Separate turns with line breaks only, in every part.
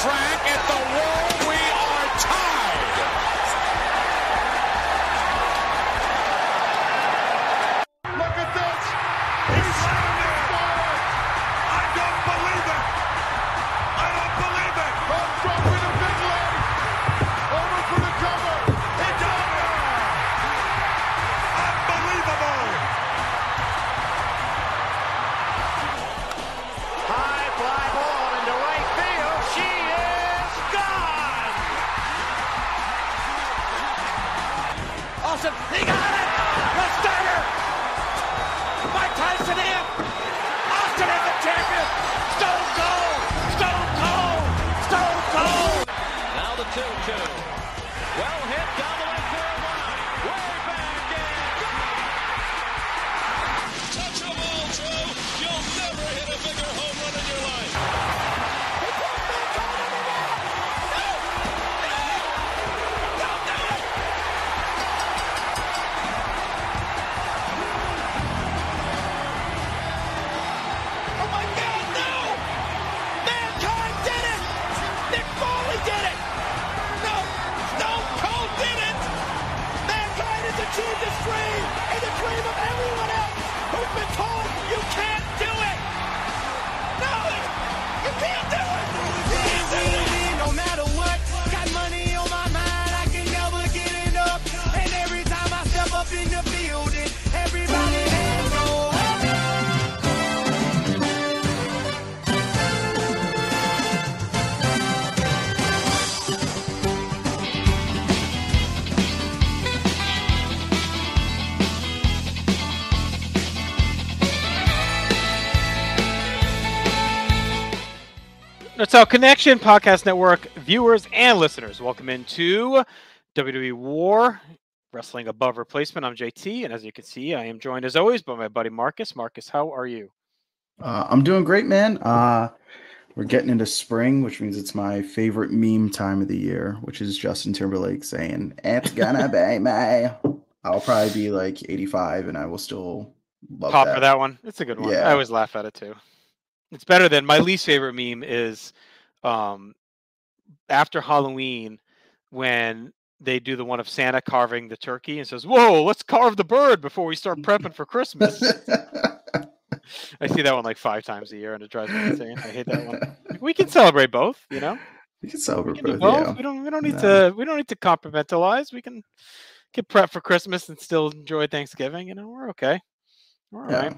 track at the World. We are tied.
Look at this. He's slammed. I don't believe it. I don't believe it. Dropping a big leg. Over for the cover. He got it. Unbelievable.
High fly ball into right field. She is gone. Austin, he got it. The starter. Mike Tyson in. Austin is the champion. Stone Cold. Stone Cold. Stone Cold. Now the 2-2. Well hit down the left field line. Way back in.
Touch them all, Joe. You'll never hit a bigger home run in your life.
Oh my God, no! Mankind did it! Nick Foley did it! No, Stone Cold did it! Mankind has achieved his dream and the dream of everyone else who's been told you can't do it! No, you can't do it! You can't do it! No matter what, got money on my mind, I can never get enough. And every time I step up in the building, everybody hands go up.
That's our Connection Podcast Network viewers and listeners. Welcome into WWE WAR, Wrestling Above Replacement. I'm JT, and as you can see, I am joined as always by my buddy Marcus. Marcus, how are you?
I'm doing great, man. We're getting into spring, which means it's my favorite meme time of the year, which is Justin Timberlake saying, "It's gonna be May." I'll probably be like 85, and I will still love
Pop
that.
for that one. It's a good one.
Yeah.
I always laugh at it too. It's better than my least favorite meme is after Halloween when they do the one of Santa carving the turkey and says, "Whoa, let's carve the bird before we start prepping for Christmas." I see that one like 5 times a year, and it drives me insane. I hate that one. We can celebrate both, you know.
We can celebrate
We can do
both.
both.
Yeah.
We don't need to compartmentalize. We can get prep for Christmas and still enjoy Thanksgiving. You know, we're okay. We're all right.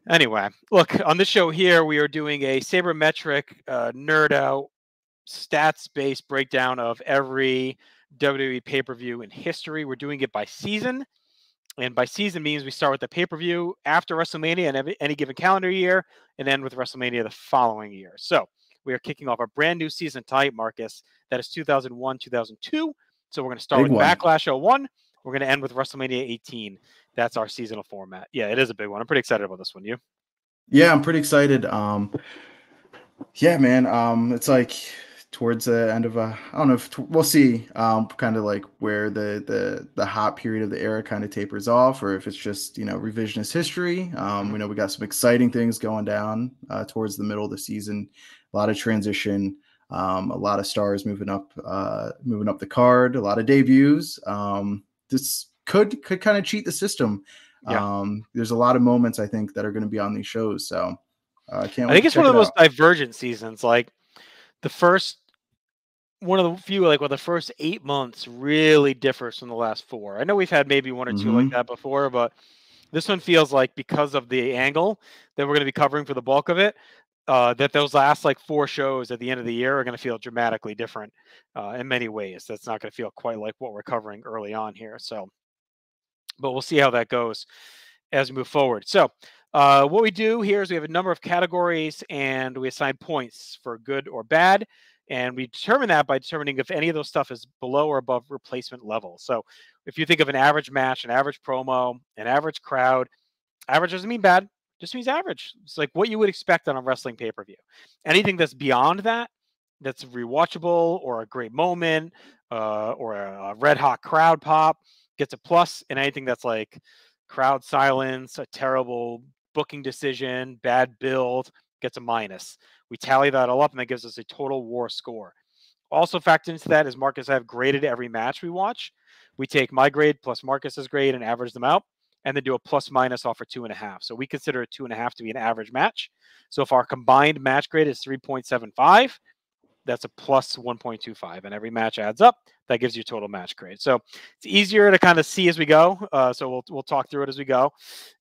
Anyway, look, on this show here, we are doing a sabermetric nerd out stats-based breakdown of every WWE pay-per-view in history. We're doing it by season. And by season means we start with the pay-per-view after WrestleMania and any given calendar year, and then with WrestleMania the following year. So we are kicking off a brand new season type, Marcus. That is 2001, 2002. So we're going to start with Backlash 01. We're going to end with WrestleMania 18. That's our seasonal format. Yeah, it is a big one. I'm pretty excited about this one. You?
Yeah, I'm pretty excited. Yeah, man. It's like towards the end of I don't know if we'll see. Kind of like where the hot period of the era kind of tapers off, or if it's just revisionist history. We know we got some exciting things going down towards the middle of the season. A lot of transition. A lot of stars moving up the card. A lot of debuts. This could kind of cheat the system.
Yeah.
There's a lot of moments I think that are going to be on these shows. So I can't.
I think it's one of the most divergent seasons. Like one of the few, like the first 8 months really differs from the last 4. I know we've had maybe 1 or 2 like that before, but this one feels like because of the angle that we're going to be covering for the bulk of it, that those last 4 shows at the end of the year are going to feel dramatically different in many ways. That's not going to feel quite like what we're covering early on here. So, but we'll see how that goes as we move forward. So what we do here is we have a number of categories and we assign points for good or bad. And we determine that by determining if any of those stuff is below or above replacement level. So if you think of an average match, an average promo, an average crowd, average doesn't mean bad, just means average. It's like what you would expect on a wrestling pay-per-view. Anything that's beyond that, that's rewatchable or a great moment or a red hot crowd pop gets a plus, and anything that's like crowd silence, a terrible booking decision, bad build, gets a minus. We tally that all up, and that gives us a total WAR score. Also factored into that is Marcus have graded every match we watch. We take my grade plus Marcus's grade and average them out, and then do a plus minus off for 2.5. So we consider a 2.5 to be an average match. So if our combined match grade is 3.75, that's a plus 1.25, and every match adds up. That gives you total match grade. So it's easier to kind of see as we go. So we'll talk through it as we go,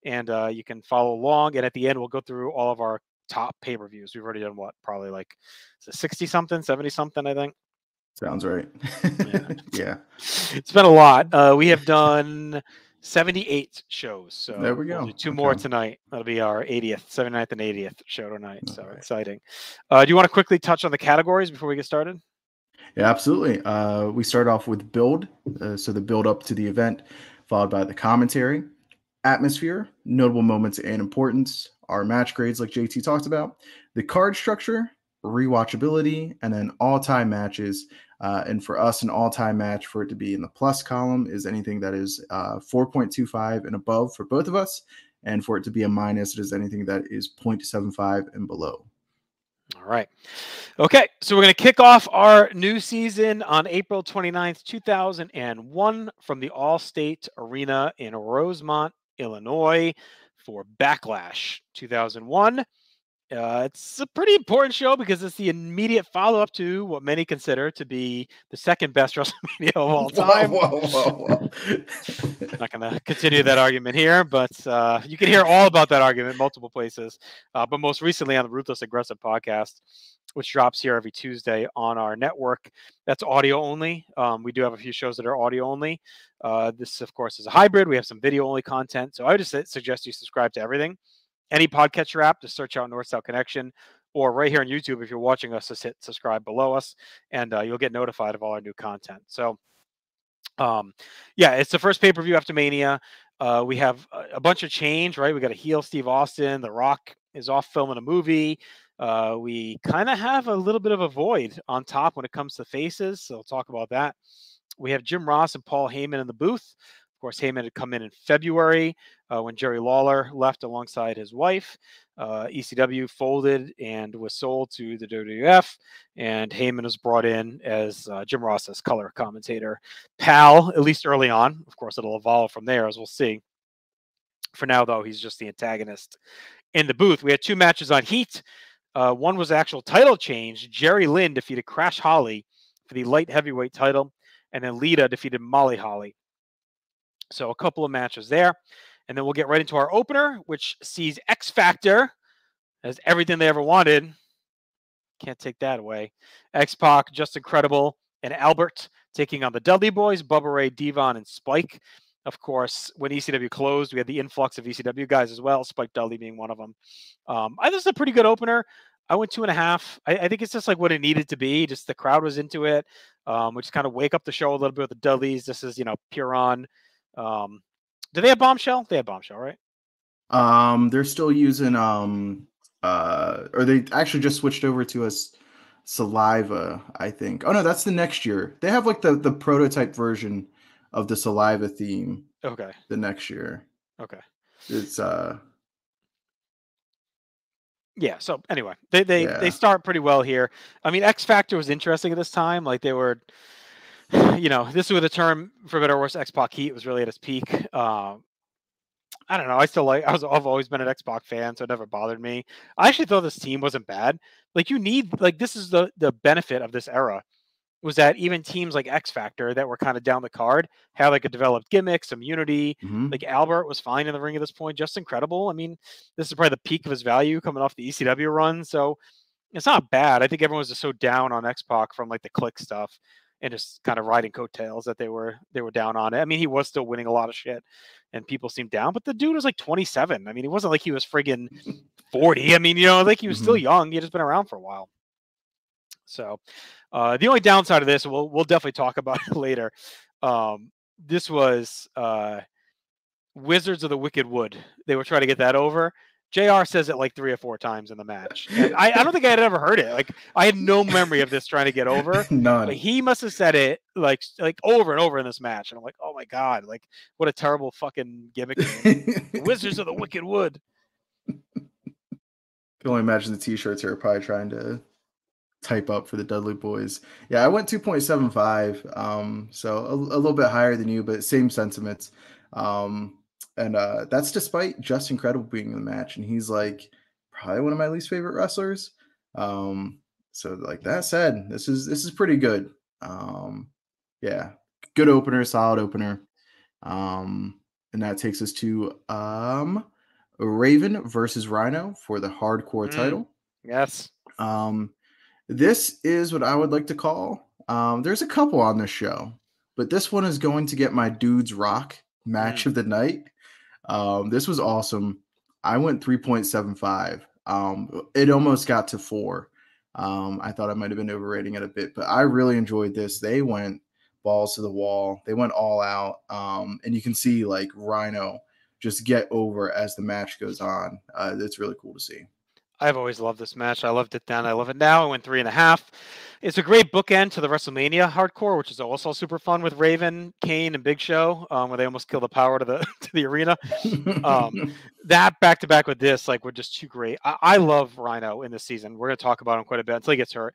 and you can follow along. And at the end, we'll go through all of our top pay-per-views. We've already done what, probably like 60 something, 70 something, I think.
Sounds right. Yeah.
It's been a lot. We have done 78 shows. So
there we go.
We'll do two more tonight. That'll be our 80th, 79th and 80th show tonight. So exciting. Do you want to quickly touch on the categories before we get started?
Yeah, absolutely. We start off with build. So the build up to the event, followed by the commentary, atmosphere, notable moments and importance, our match grades like JT talked about, the card structure, rewatchability, and then all-time matches. And for us, an all-time match, for it to be in the plus column, is anything that is 4.25 and above for both of us. And for it to be a minus, it is anything that is 0.75 and below.
All right. Okay, so we're going to kick off our new season on April 29th, 2001 from the All-State Arena in Rosemont, Illinois for Backlash 2001. It's a pretty important show because it's the immediate follow-up to what many consider to be the second best WrestleMania of all time.
Whoa.
Not going to continue that argument here, but you can hear all about that argument in multiple places. But most recently on the Ruthless Aggressive podcast, which drops here every Tuesday on our network. That's audio only. We do have a few shows that are audio only. This, of course, is a hybrid. We have some video only content. So I would just suggest you subscribe to everything. Any podcatcher app, just search out North-South Connection, or right here on YouTube, if you're watching us, just hit subscribe below us, and you'll get notified of all our new content. So, yeah, it's the first pay-per-view after Mania. We have a bunch of change, right? We got a heel Steve Austin. The Rock is off filming a movie. We kind of have a little bit of a void on top when it comes to faces, so we'll talk about that. We have Jim Ross and Paul Heyman in the booth. Of course, Heyman had come in February when Jerry Lawler left alongside his wife. ECW folded and was sold to the WWF, and Heyman was brought in as Jim Ross's color commentator. Pal, at least early on. Of course, it'll evolve from there, as we'll see. For now, though, he's just the antagonist in the booth. We had two matches on Heat. One was actual title change. Jerry Lynn defeated Crash Holly for the light heavyweight title, and then Lita defeated Molly Holly. So a couple of matches there. And then we'll get right into our opener, which sees X Factor as everything they ever wanted. Can't take that away. X-Pac, Just Incredible, and Albert taking on the Dudley Boys, Bubba Ray, Devon, and Spike. Of course, when ECW closed, we had the influx of ECW guys as well, Spike Dudley being one of them. I think this is a pretty good opener. I went 2.5. I think it's just like what it needed to be. Just the crowd was into it. We just kind of wake up the show a little bit with the Dudleys. This is, pure on. Do they have Bombshell? They have Bombshell, right?
They're still using or they actually just switched over to a Saliva, I think. Oh no, that's the next year. They have like the prototype version of the Saliva theme.
Okay.
The next year.
Okay.
It's
yeah, so anyway, they start pretty well here. I mean, X Factor was interesting at this time. Like they were this was the term, for better or worse, X-Pac Heat was really at its peak. I don't know. I've always been an X-Pac fan, so it never bothered me. I actually thought this team wasn't bad. Like this is the benefit of this era, was that even teams like X Factor that were kind of down the card had like a developed gimmick, some unity.
Mm-hmm.
Like Albert was fine in the ring at this point, Just Incredible. I mean, this is probably the peak of his value coming off the ECW run, so it's not bad. I think everyone was just so down on X-Pac from like the Click stuff, and just kind of riding coattails that they were down on it. I mean, he was still winning a lot of shit, and people seemed down, but the dude was like 27. I mean, he wasn't like he was friggin' 40. I mean, like he was still young. He had just been around for a while. So the only downside of this, we'll definitely talk about it later. This was Wizards of the Wicked Wood. They were trying to get that over. JR says it like 3 or 4 times in the match. And I don't think I had ever heard it. Like I had no memory of this trying to get over.
None.
But he must have said it like over and over in this match. And I'm like, oh my God, like what a terrible fucking gimmick. Wizards of the Wicked Wood.
can only imagine the t-shirts are probably trying to type up for the Dudley Boys. Yeah, I went 2.75, so a little bit higher than you, but same sentiments. Um, and that's despite Just Incredible being in the match, and he's like probably one of my least favorite wrestlers. Um, so like that said, this is pretty good. Um, yeah, good opener, solid opener. And that takes us to Raven versus Rhino for the hardcore
Mm,
title.
yes.
Um, this is what I would like to call. There's a couple on this show, but this one is going to get my Dudes Rock match
Mm.
of the night. This was awesome. I went 3.75. It almost got to 4. I thought I might have been overrating it a bit, but I really enjoyed this. They went balls to the wall. They went all out. And you can see like Rhino just get over as the match goes on. It's really cool to see.
I've always loved this match. I loved it then. I love it now. I went 3.5. It's a great bookend to the WrestleMania hardcore, which is also super fun with Raven, Kane, and Big Show, where they almost kill the power to the to the arena. That back to back with this, like, were just too great. I love Rhino in this season. We're gonna talk about him quite a bit until he gets hurt.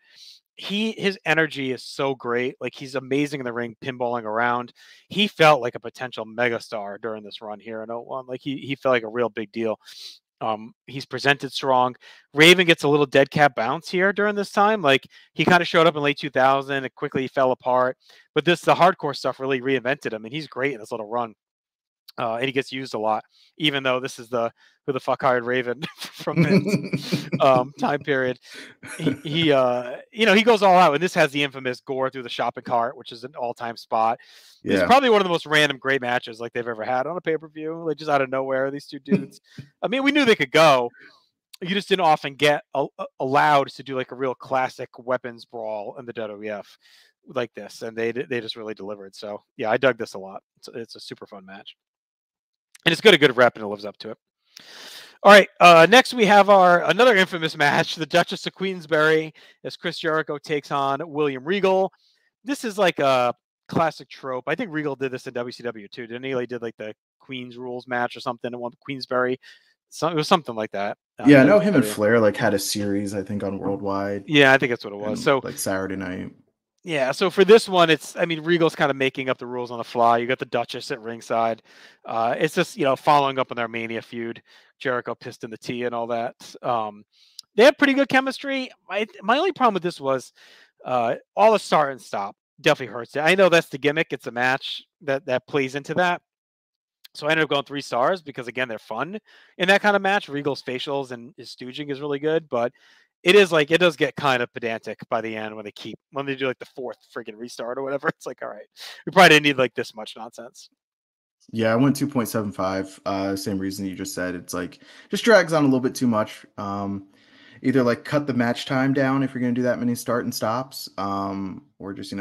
His energy is so great. Like, he's amazing in the ring, pinballing around. He felt like a potential megastar during this run here in 01. Like, he felt like a real big deal. He's presented strong. Raven gets a little dead cat bounce here during this time. Like, he kind of showed up in late 2000 and quickly fell apart. But the hardcore stuff really reinvented him, and he's great in this little run. And he gets used a lot, even though this is the who the fuck hired Raven from Vince time period. He he goes all out, and this has the infamous gore through the shopping cart, which is an all-time spot. It's
Yeah.
probably one of the most random great matches like they've ever had on a pay-per-view. Like, just out of nowhere, these two dudes. I mean, we knew they could go. You just didn't often get allowed to do like a real classic weapons brawl in the WWF like this, and they just really delivered. So yeah, I dug this a lot. It's a super fun match, and it's got a good rep, and it lives up to it. All right. Next, we have another infamous match, the Duchess of Queensberry, as Chris Jericho takes on William Regal. This is like a classic trope. I think Regal did this in WCW too, didn't he? Like, did like the Queen's Rules match or something at one Queensberry. So it was something like that.
Yeah, I know him and
WCW.
Flair like had a series, I think, on Worldwide
Yeah, I think that's what it was.
and
So
like Saturday night.
yeah, so for this one, Regal's kind of making up the rules on the fly. You got the Duchess at ringside. It's just, following up on their Mania feud, Jericho pissed in the tea and all that. They have pretty good chemistry. My only problem with this was all the start and stop definitely hurts it. I know that's the gimmick. It's a match that plays into that. So I ended up going 3 stars because, again, they're fun in that kind of match. Regal's facials and his stooging is really good, but it does get kind of pedantic by the end when they do like the 4th freaking restart or whatever. It's like, all right, we probably didn't need like this much nonsense.
Yeah, I went 2.75. Same reason you just said. It's like just drags on a little bit too much. Either like cut the match time down if you're gonna do that many start and stops, or just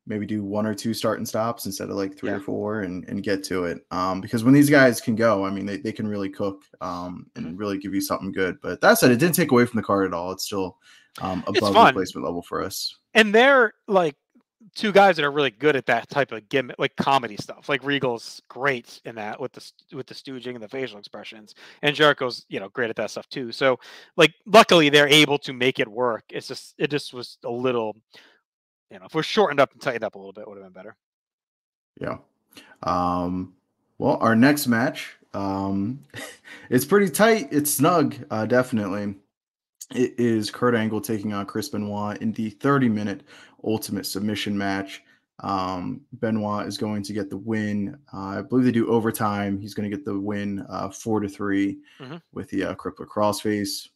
maybe do 1 or 2 start and stops instead of like 3 or
Yeah.
4 and get to it. Because when these guys can go, I mean they can really cook and really give you something good. But that said, it didn't take away from the card at all. It's still
It's
above
fun.
replacement level for us.
And they're like 2 guys that are really good at that type of gimmick, like comedy stuff. Like, Regal's great in that with the stooging and the facial expressions, and Jericho's great at that stuff too. So, like, luckily they're able to make it work. It just was a little, if we're shortened up and tightened up a little bit, would have been better.
Yeah. Well, our next match, it's pretty tight. It's snug, definitely. It is Kurt Angle taking on Chris Benoit in the 30-minute Ultimate Submission match. Benoit is going to get the win. I believe they do overtime. He's going to get the win 4-3 with the crippler crossface.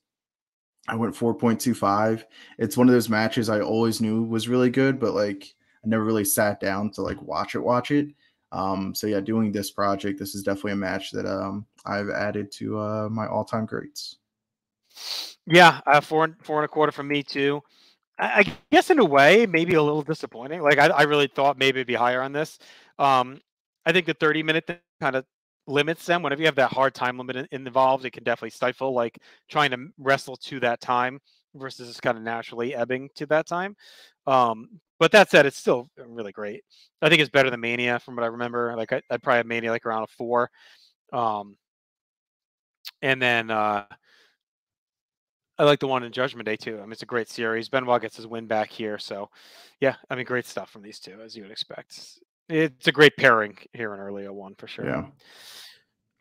I went 4.25. It's one of those matches I always knew was really good, but like I never really sat down to like watch it. So yeah, doing this project, this is definitely a match that I've added to my all-time greats.
Yeah, 4.25 from me too. I guess in a way, maybe a little disappointing. Like, I really thought maybe it'd be higher on this. I think the 30-minute thing kind of limits them. Whenever you have that hard time limit involved, it can definitely stifle like trying to wrestle to that time versus just kind of naturally ebbing to that time. But that said, it's still really great. I think it's better than Mania from what I remember. Like, I'd probably have Mania like around a 4. And then I like the one in Judgment Day too. I mean, it's a great series. Benoit gets his win back here, so yeah, I mean, great stuff from these two, as you would expect. It's a great pairing here in early 01 for sure.
Yeah.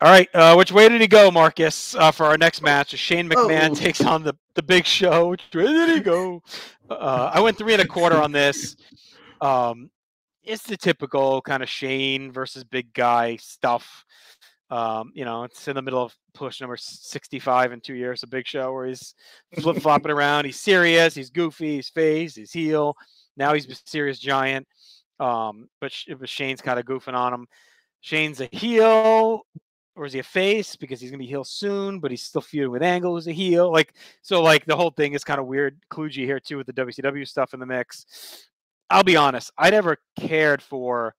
All right, which way did he go, Marcus? For our next match, Shane McMahon takes on the Big Show. Which way did he go? I went 3 1/4 on this. It's the typical kind of Shane versus big guy stuff. It's in the middle of push number 65 in 2 years, a Big Show, where he's flip-flopping around. He's serious, he's goofy, he's face, he's heel. Now he's a serious giant. But Shane's kind of goofing on him. Shane's a heel, or is he a face? Because he's gonna be heel soon, but he's still feuding with Angle, who's a heel. So the whole thing is kind of weird, kludgy here too, with the WCW stuff in the mix. I'll be honest, I never cared for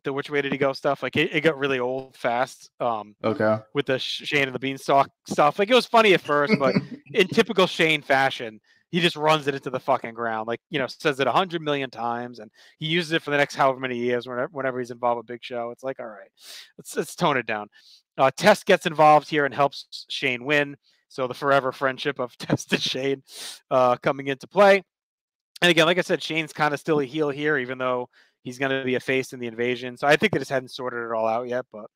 the which way did he go stuff. It got really old fast.
Okay.
With the Shane and the Beanstalk stuff. It was funny at first, but in typical Shane fashion, he just runs it into the fucking ground. Says it 100 million times, and he uses it for the next however many years whenever he's involved with Big Show. It's all right, let's tone it down. Test gets involved here and helps Shane win. So the forever friendship of Test and Shane coming into play. And again, like I said, Shane's kind of still a heel here, even though he's going to be a face in the invasion. So I think they just hadn't sorted it all out yet. But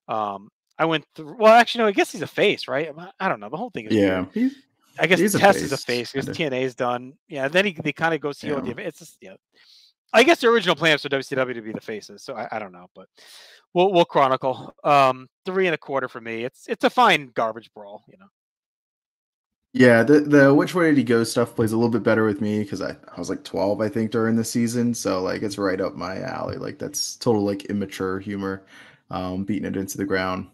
I went through. Well, actually, no, I guess he's a face, right? I don't know. The whole thing is weird. I guess Test is a face because TNA's done. Yeah, then he kind of goes heel with the. It's just, I guess the original plan was for WCW to be the faces. So I don't know, but we'll chronicle. 3 1/4 for me. It's a fine garbage brawl,
Yeah, the which way did he go stuff plays a little bit better with me because I was 12, I think, during the season. So it's right up my alley. That's total immature humor, beating it into the ground.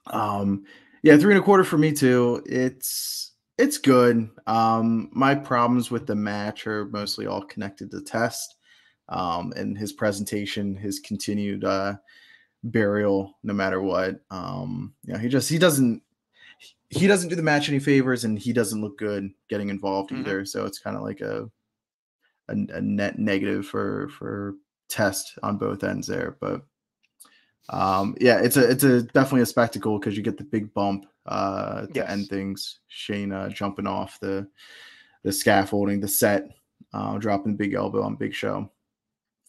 Yeah, 3 1/4 for me too. It's good. My problems with the match are mostly all connected to Test, and his presentation, his continued burial, no matter what. He doesn't do the match any favors, and he doesn't look good getting involved either. So it's kind of a net negative for Test on both ends there. But it's definitely a spectacle because you get the big bump to end things. Shane jumping off the scaffolding, the set, dropping the big elbow on Big Show,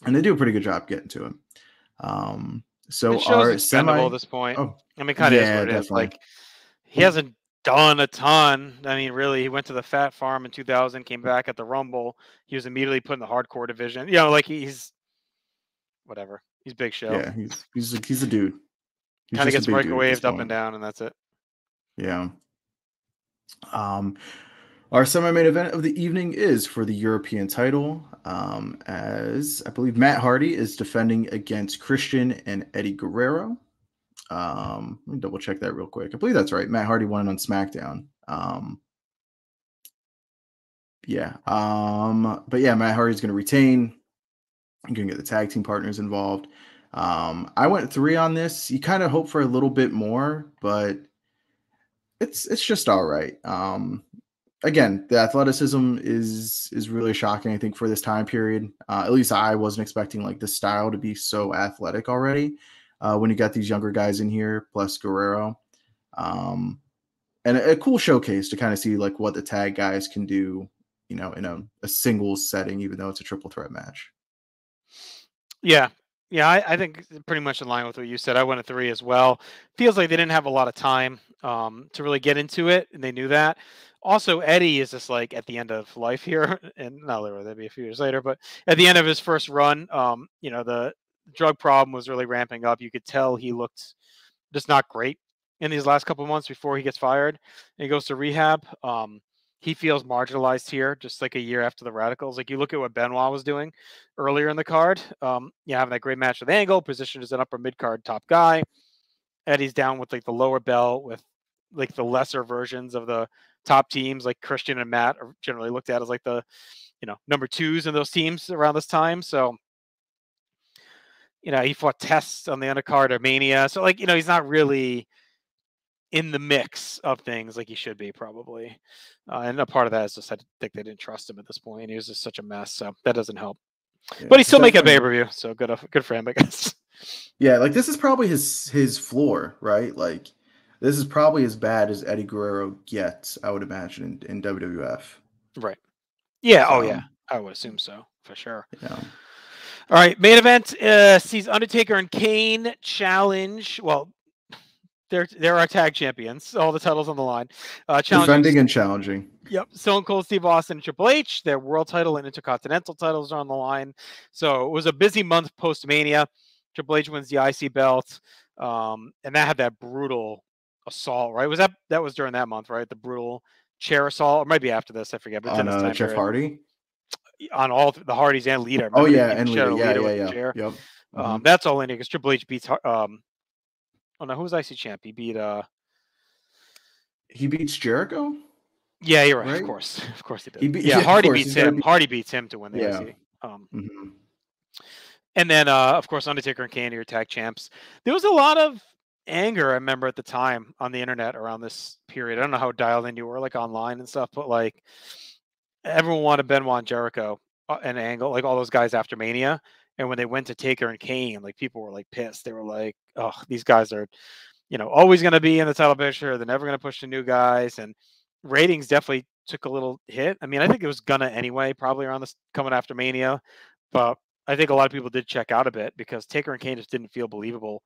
and they do a pretty good job getting to him. So our
expendable at this point. I mean, kind of is what it is. He hasn't done a ton. I mean, really, he went to the Fat Farm in 2000, came back at the Rumble. He was immediately put in the hardcore division. He's whatever. He's Big Show.
Yeah, he's a dude.
Kind of gets microwaved up and down, and that's it.
Yeah. Our semi-main event of the evening is for the European title, as I believe Matt Hardy is defending against Christian and Eddie Guerrero. Let me double check that real quick. I believe that's right. Matt Hardy won on SmackDown. But yeah, Matt Hardy's going to retain. I'm going to get the tag team partners involved. I went 3 on this. You kind of hope for a little bit more, but it's just all right. Again, the athleticism is really shocking, I think, for this time period. At least I wasn't expecting the style to be so athletic already. When you got these younger guys in here, plus Guerrero. And a cool showcase to kind of see what the tag guys can do, in a singles setting, even though it's a triple threat match.
Yeah. I think pretty much in line with what you said. I went at 3 as well. Feels like they didn't have a lot of time to really get into it, and they knew that. Also, Eddie is just at the end of life here, and not literally, that'd be a few years later, but at the end of his first run, the drug problem was really ramping up. You could tell he looked just not great in these last couple of months before he gets fired and he goes to rehab. He feels marginalized here, just a year after the Radicals. You look at what Benoit was doing earlier in the card. Having that great match with Angle, positioned as an upper mid-card top guy. Eddie's down with the lower belt with the lesser versions of the top teams. Christian and Matt are generally looked at as the number 2s in those teams around this time. So he fought Test on the undercard of Mania. So he's not really in the mix of things like he should be probably. And a part of that is just I think they didn't trust him at this point. He was just such a mess. So that doesn't help. Yeah, but he still make a pay-per-view. So good for him, I guess.
Yeah, this is probably his floor, right? this is probably as bad as Eddie Guerrero gets, I would imagine, in WWF.
Right. Yeah. Oh,
So,
yeah. I would assume so for sure.
yeah.
All right. Main event sees Undertaker and Kane challenge. Well, they're our tag champions. All the titles on the line.
Defending and challenging.
Yep. Stone Cold Steve Austin and Triple H. Their world title and intercontinental titles are on the line. So it was a busy month post Mania. Triple H wins the IC belt. And that had that brutal assault, right? That was during that month, right? The brutal chair assault. Or maybe after this, I forget. But
On Jeff Hardy?
On all the Hardys and Lita.
Oh, yeah, and Lita. Yeah.
Chair.
Yep.
That's all in it because Triple H beats oh no, who was IC champ?
He beats Jericho?
Yeah, you're right. Of course he did.
Hardy
beats him. Hardy beats him to win the IC. And then of course Undertaker and Kane are tag champs. There was a lot of anger, I remember, at the time on the internet around this period. I don't know how dialed in you were, like online and stuff, but like everyone wanted Benoit and Jericho and Angle, like all those guys after Mania. And when they went to Taker and Kane, like people were like pissed. They were like, "Oh, these guys are, always going to be in the title picture. They're never going to push the new guys." And ratings definitely took a little hit. I mean, I think it was gonna anyway, probably around this coming after Mania, but I think a lot of people did check out a bit because Taker and Kane just didn't feel believable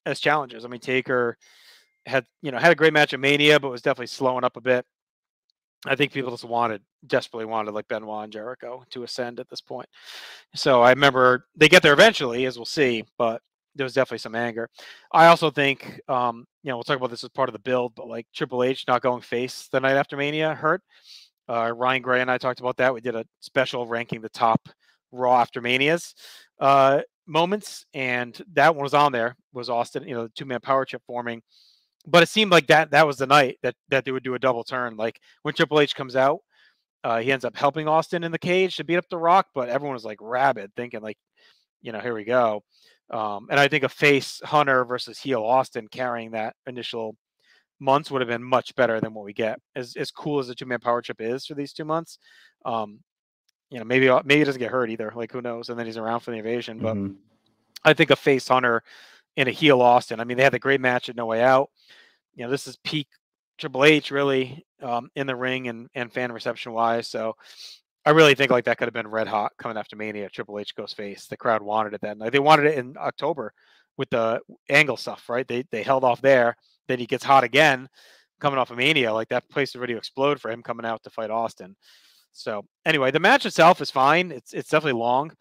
as challengers. I mean, Taker had a great match at Mania, but was definitely slowing up a bit. I think people just desperately wanted like Benoit and Jericho to ascend at this point. So I remember they get there eventually, as we'll see, but there was definitely some anger. I also think, we'll talk about this as part of the build, but like Triple H not going face the night after Mania hurt. Ryan Gray and I talked about that. We did a special ranking the top Raw after Manias moments, and that one was on there. Was Austin, the 2-man power trip forming. But it seemed like that was the night that they would do a double turn. Like when Triple H comes out, he ends up helping Austin in the cage to beat up The Rock, but everyone was like rabid, thinking like, here we go. And I think a face Hunter versus heel Austin carrying that initial months would have been much better than what we get. As cool as the 2-man power trip is for these 2 months, maybe he doesn't get hurt either. Like who knows? And then he's around for the invasion. But I think a face Hunter and a heel Austin. I mean, they had a great match at No Way Out. This is peak Triple H really in the ring and fan reception wise. So I really think like that could have been red hot coming after Mania. Triple H goes face. The crowd wanted it then. Like they wanted it in October with the Angle stuff, right? They held off there. Then he gets hot again coming off of Mania. Like that place is ready to explode for him coming out to fight Austin. So anyway, the match itself is fine. It's definitely long.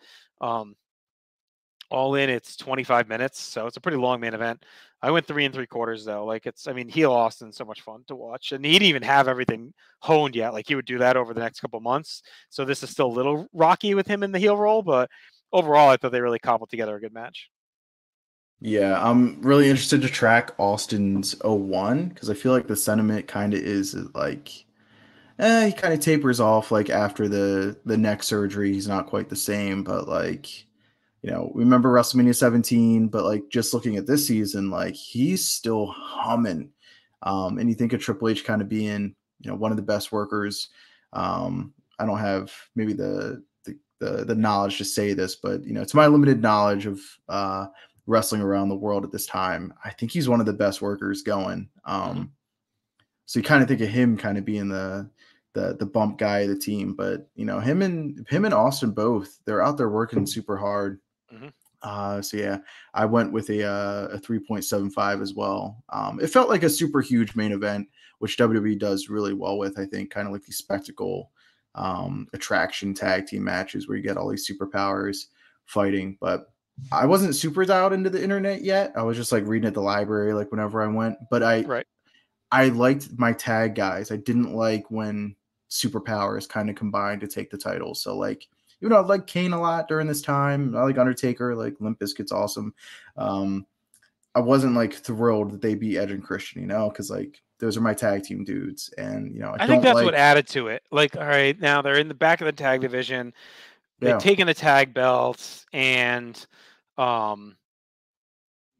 All in, it's 25 minutes, so it's a pretty long main event. I went 3 3/4 though. Like heel Austin's so much fun to watch, and he didn't even have everything honed yet. Like he would do that over the next couple months. So this is still a little rocky with him in the heel role, but overall, I thought they really cobbled together a good match.
Yeah, I'm really interested to track Austin's 01 because I feel like the sentiment kind of is like, he kind of tapers off like after the neck surgery. He's not quite the same, but like. Remember WrestleMania 17, but like just looking at this season, like he's still humming. And you think of Triple H kind of being, one of the best workers. I don't have maybe the knowledge to say this, but to my limited knowledge of wrestling around the world at this time, I think he's one of the best workers going. So you kind of think of him kind of being the bump guy of the team, but him and Austin both, they're out there working super hard. So yeah, I went with a 3.75 as well. It felt like a super huge main event, which WWE does really well with. I think kind of like these spectacle attraction tag team matches where you get all these superpowers fighting. But I wasn't super dialed into the internet yet. I was just like reading at the library like whenever I went. But I liked my tag guys. I didn't like when superpowers kind of combined to take the title. So like, I like Kane a lot during this time. I like Undertaker, like Limp Bizkit's awesome. I wasn't like thrilled that they beat Edge and Christian, because like those are my tag team dudes. And,
I think that's what added to it. Like, all right, now they're in the back of the tag division. They've taken the tag belts and, and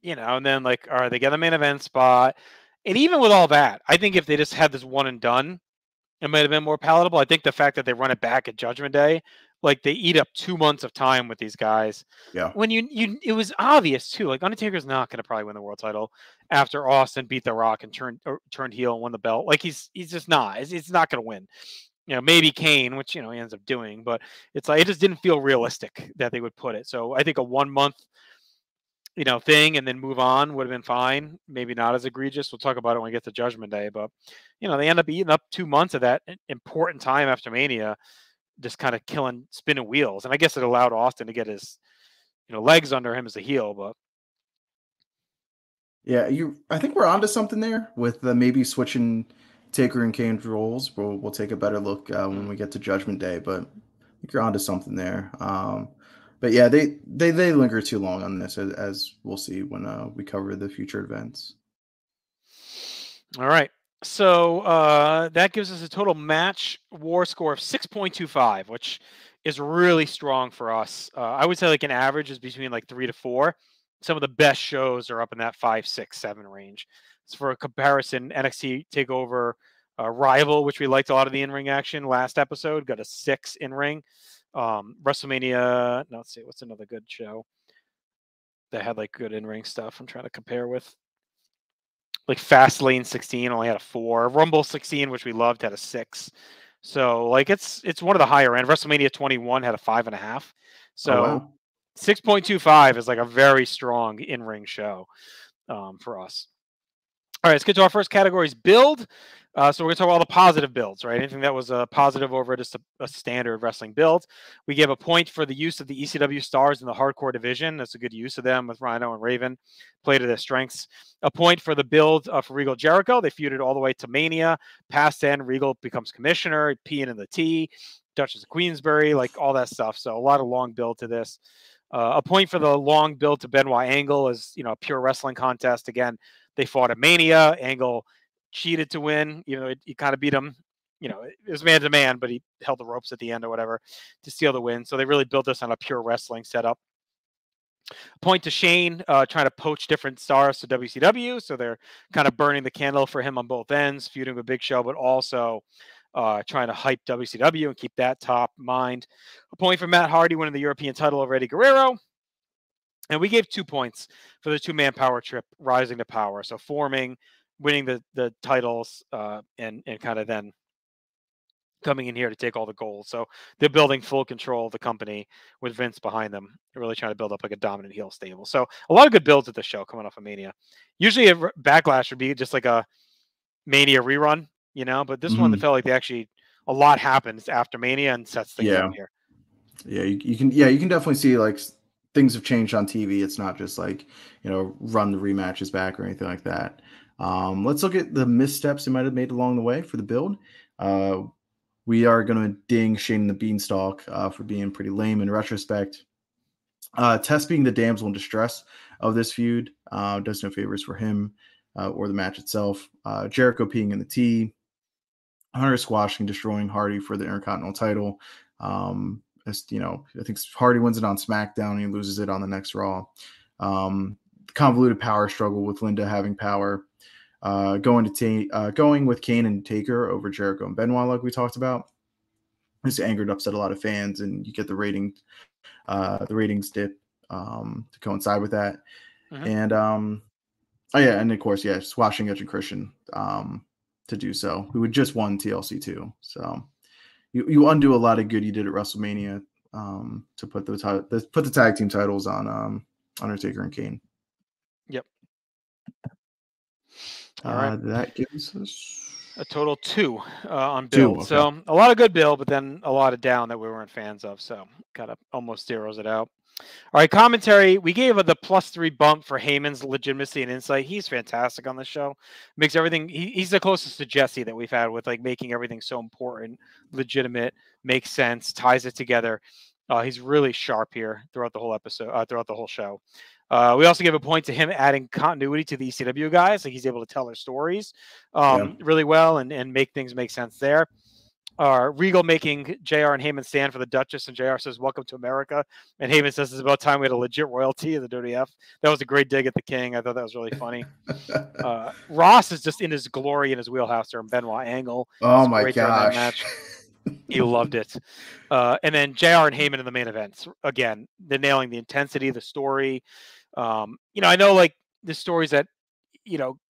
then like, all right, they get a main event spot. And even with all that, I think if they just had this one and done, it might have been more palatable. I think the fact that they run it back at Judgment Day like they eat up 2 months of time with these guys.
Yeah.
When it was obvious too. Like Undertaker's not going to probably win the world title after Austin beat The Rock and turned heel and won the belt. Like he's just not. It's not going to win. Maybe Kane, which he ends up doing, but it's like it just didn't feel realistic that they would put it. So I think a 1 month thing and then move on would have been fine. Maybe not as egregious. We'll talk about it when we get to Judgment Day, but they end up eating up 2 months of that important time after Mania, just kind of spinning wheels. And I guess it allowed Austin to get his legs under him as a heel, but
yeah, I think we're onto something there with maybe switching Taker and Kane's roles. We'll take a better look when we get to Judgment Day, but I think you're onto something there. But yeah, they linger too long on this, as we'll see when we cover the future events.
All right. So that gives us a total match war score of 6.25, which is really strong for us. I would say like an average is between like 3 to 4. Some of the best shows are up in that 5, 6, 7 range. So for a comparison, NXT TakeOver Rival, which we liked a lot of the in-ring action last episode, got a 6 in-ring. WrestleMania, no, let's see, what's another good show that had like good in-ring stuff I'm trying to compare with? Like Fastlane 16 only had a 4. Rumble 16, which we loved, had a 6. So like it's one of the higher end. WrestleMania 21 had a 5.5. So
Oh, wow.
6.25 is like a very strong in-ring show for us. All right, let's get to our first categories. Build. So we're going to talk about all the positive builds, right? Anything that was a positive over just a standard wrestling build. We gave a point for the use of the ECW stars in the hardcore division. That's a good use of them with Rhino and Raven. Play to their strengths. A point for the build for Regal Jericho. They feuded all the way to Mania. Past then, Regal becomes commissioner, P and the T, Duchess of Queensberry, like all that stuff. So a lot of long build to this. A point for the long build to Benoit Angle is, a pure wrestling contest. Again, they fought at Mania. Angle cheated to win. He kind of beat him. It was man to man, but he held the ropes at the end or whatever to steal the win. So they really built this on a pure wrestling setup. Point to Shane trying to poach different stars to WCW. So they're kind of burning the candle for him on both ends, feuding with Big Show, but also trying to hype WCW and keep that top mind. A point for Matt Hardy winning the European title over Eddie Guerrero. And we gave 2 points for the 2-man power trip, rising to power. So forming, winning the titles, and kind of then coming in here to take all the gold. So they're building full control of the company with Vince behind them. They're really trying to build up like a dominant heel stable. So a lot of good builds at the show coming off of Mania. Usually a Backlash would be just like a Mania rerun, but this one, they felt like a lot happens after Mania and sets things up here.
Yeah, you can definitely see like things have changed on TV. It's not just like, run the rematches back or anything like that. Let's look at the missteps they might have made along the way for the build. We are going to ding Shane the Beanstalk for being pretty lame in retrospect. Test being the damsel in distress of this feud does no favors for him or the match itself. Jericho peeing in the T. Hunter squashing, destroying Hardy for the Intercontinental title. I think Hardy wins it on SmackDown and he loses it on the next Raw. Convoluted power struggle with Linda having power. Going with Kane and Taker over Jericho and Benoit, like we talked about. This angered, upset a lot of fans, and you get the ratings dip to coincide with that. And and of course, squashing Edge and Christian to do so. We would just won TLC too, so you undo a lot of good you did at WrestleMania to put the tag team titles on Undertaker and Kane.
Yep. All right.
That gives us
a total 2 on build.
Okay.
So a lot of good build, but then a lot of down that we weren't fans of. So kind of almost zeroes it out. All right, commentary. We gave the +3 bump for Heyman's legitimacy and insight. He's fantastic on the show. Makes everything. He's the closest to Jesse that we've had with like making everything so important, legitimate, makes sense, ties it together. He's really sharp here throughout the whole episode, throughout the whole show. We also give a point to him adding continuity to the ECW guys. Like he's able to tell their stories really well and make things make sense there. Regal making JR and Heyman stand for the Duchess, and JR says, "Welcome to America." And Heyman says, "It's about time we had a legit royalty in the WWF." That was a great dig at the King. I thought that was really funny. Ross is just in his glory in his wheelhouse there, and Benoit Angle.
Oh my gosh.
He loved it. And then JR and Heyman in the main events. Again, they're nailing the intensity, the story. I know like the stories that,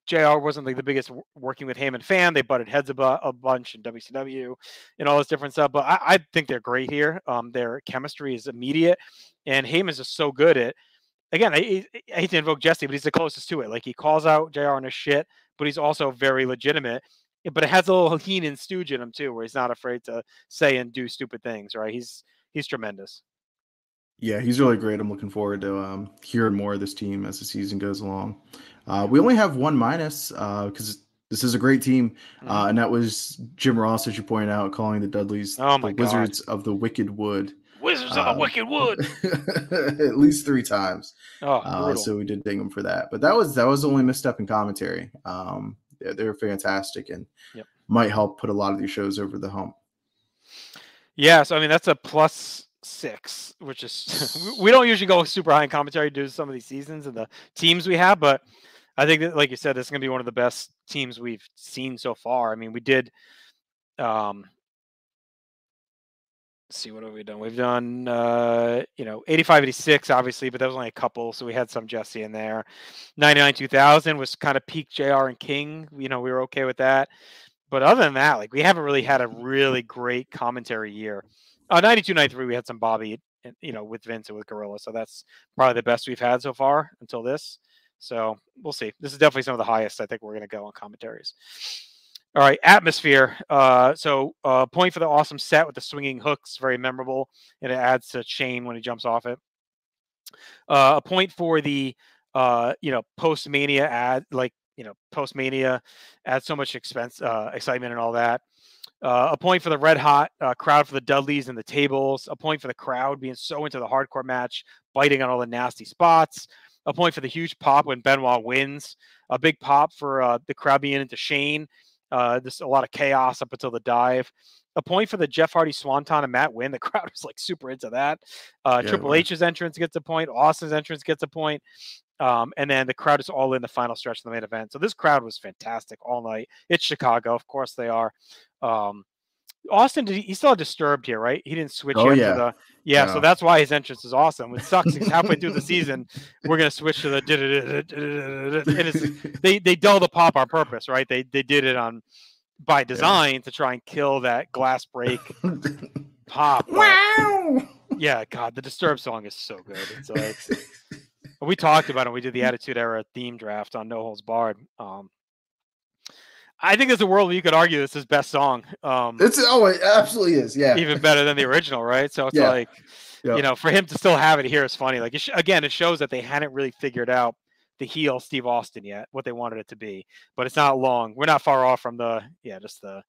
JR wasn't like the biggest working with Heyman fan. They butted heads a bunch in WCW and all this different stuff. But I think they're great here. Their chemistry is immediate. And Heyman's just so good at, again, I hate to invoke Jesse, but he's the closest to it. Like he calls out JR on his shit, but he's also very legitimate. But it has a little Heenan stooge in him too, where he's not afraid to say and do stupid things. Right? He's tremendous.
Yeah, he's really great. I'm looking forward to hearing more of this team as the season goes along. We only have one minus because this is a great team, and that was Jim Ross, as you pointed out, calling the Dudleys the Wizards of the Wicked Wood.
Wizards of the Wicked Wood.
At least 3 times.
Oh,
so we did ding them for that. But that was the only misstep in commentary. They're fantastic and might help put a lot of these shows over the hump. Yeah,
so I mean that's a +6, which is we don't usually go super high in commentary due to some of these seasons and the teams we have, but I think that, like you said, this is going to be one of the best teams we've seen so far. I mean, we did. Let's see, what have we done? We've done 85, 86, obviously, but that was only a couple, so we had some Jesse in there. 99, 2000 was kind of peak JR and King. We were okay with that. But other than that, like we haven't really had a really great commentary year. 92, 93, we had some Bobby, with Vince and with Gorilla. So that's probably the best we've had so far until this. So we'll see. This is definitely some of the highest I think we're going to go on commentaries. All right, atmosphere. So point for the awesome set with the swinging hooks, very memorable, and it adds to Shane when he jumps off it. A point for the post-Mania ad, like post-Mania adds so much excitement and all that. A point for the red hot crowd for the Dudleys and the tables. A point for the crowd being so into the hardcore match, biting on all the nasty spots. A point for the huge pop when Benoit wins. A big pop for the crowd being into Shane. There's a lot of chaos up until the dive. A point for the Jeff Hardy Swanton and Matt win. The crowd was like super into that. Triple H's entrance gets a point. Austin's entrance gets a point. And then the crowd is all in the final stretch of the main event. So this crowd was fantastic all night. It's Chicago. Of course they are. Austin, he still had Disturbed here, right? He didn't switch to the so that's why his entrance is awesome. It sucks. He's halfway through the season. We're gonna switch to the and they dull the pop on purpose, right? They did it by design to try and kill that glass break pop.
Wow.
Yeah, God, the Disturbed song is so good. It's like we talked about it. We did the Attitude Era theme draft on No Holds Barred. I think there's a world where you could argue this is best song.
It absolutely is. Yeah.
Even better than the original, right? So it's like, for him to still have it here is funny. Like, it shows that they hadn't really figured out the heel Steve Austin yet, what they wanted it to be. But it's not long. We're not far off from just the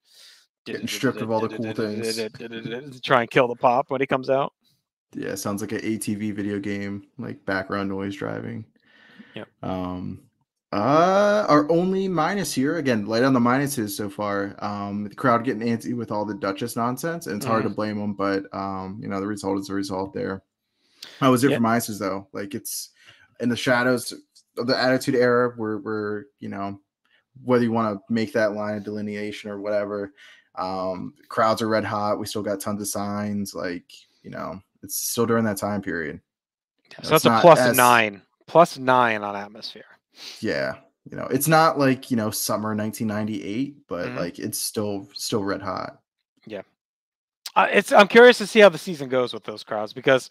getting stripped of all the cool things.
Try and kill the pop when he comes out.
Yeah, sounds like an ATV video game, like background noise driving.
Yep.
Our only minus here, again, light on the minuses so far. The crowd getting antsy with all the Duchess nonsense, and it's hard to blame them, but the result is the result there. I was there for minuses though. Like it's in the shadows of the Attitude Era, we're whether you want to make that line of delineation or whatever. Crowds are red hot. We still got tons of signs. Like it's still during that time period.
So that's a +9 on atmosphere.
Yeah, it's not like summer 1998, but like it's still red hot.
Yeah, I'm curious to see how the season goes with those crowds, because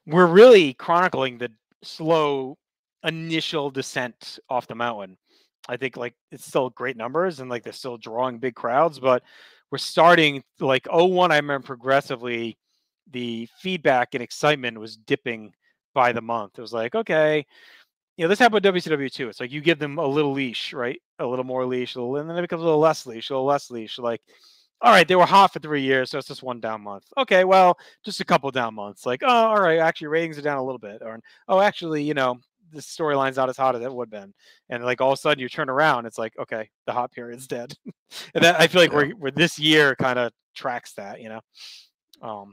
we're really chronicling the slow initial descent off the mountain. I think like it's still great numbers and like they're still drawing big crowds, but we're starting like 01. I remember progressively the feedback and excitement was dipping by the month. It was like, okay. This happened with WCW too. It's like you give them a little leash, right? A little more leash, and then it becomes a little less leash. Like, all right, they were hot for 3 years, so it's just one down month. Okay, well, just a couple down months. Like, oh, all right, actually, ratings are down a little bit. Or, oh, actually, the storyline's not as hot as it would have been. And like all of a sudden, you turn around, it's like, okay, the hot period's dead. And that I feel like we're this year kind of tracks that, All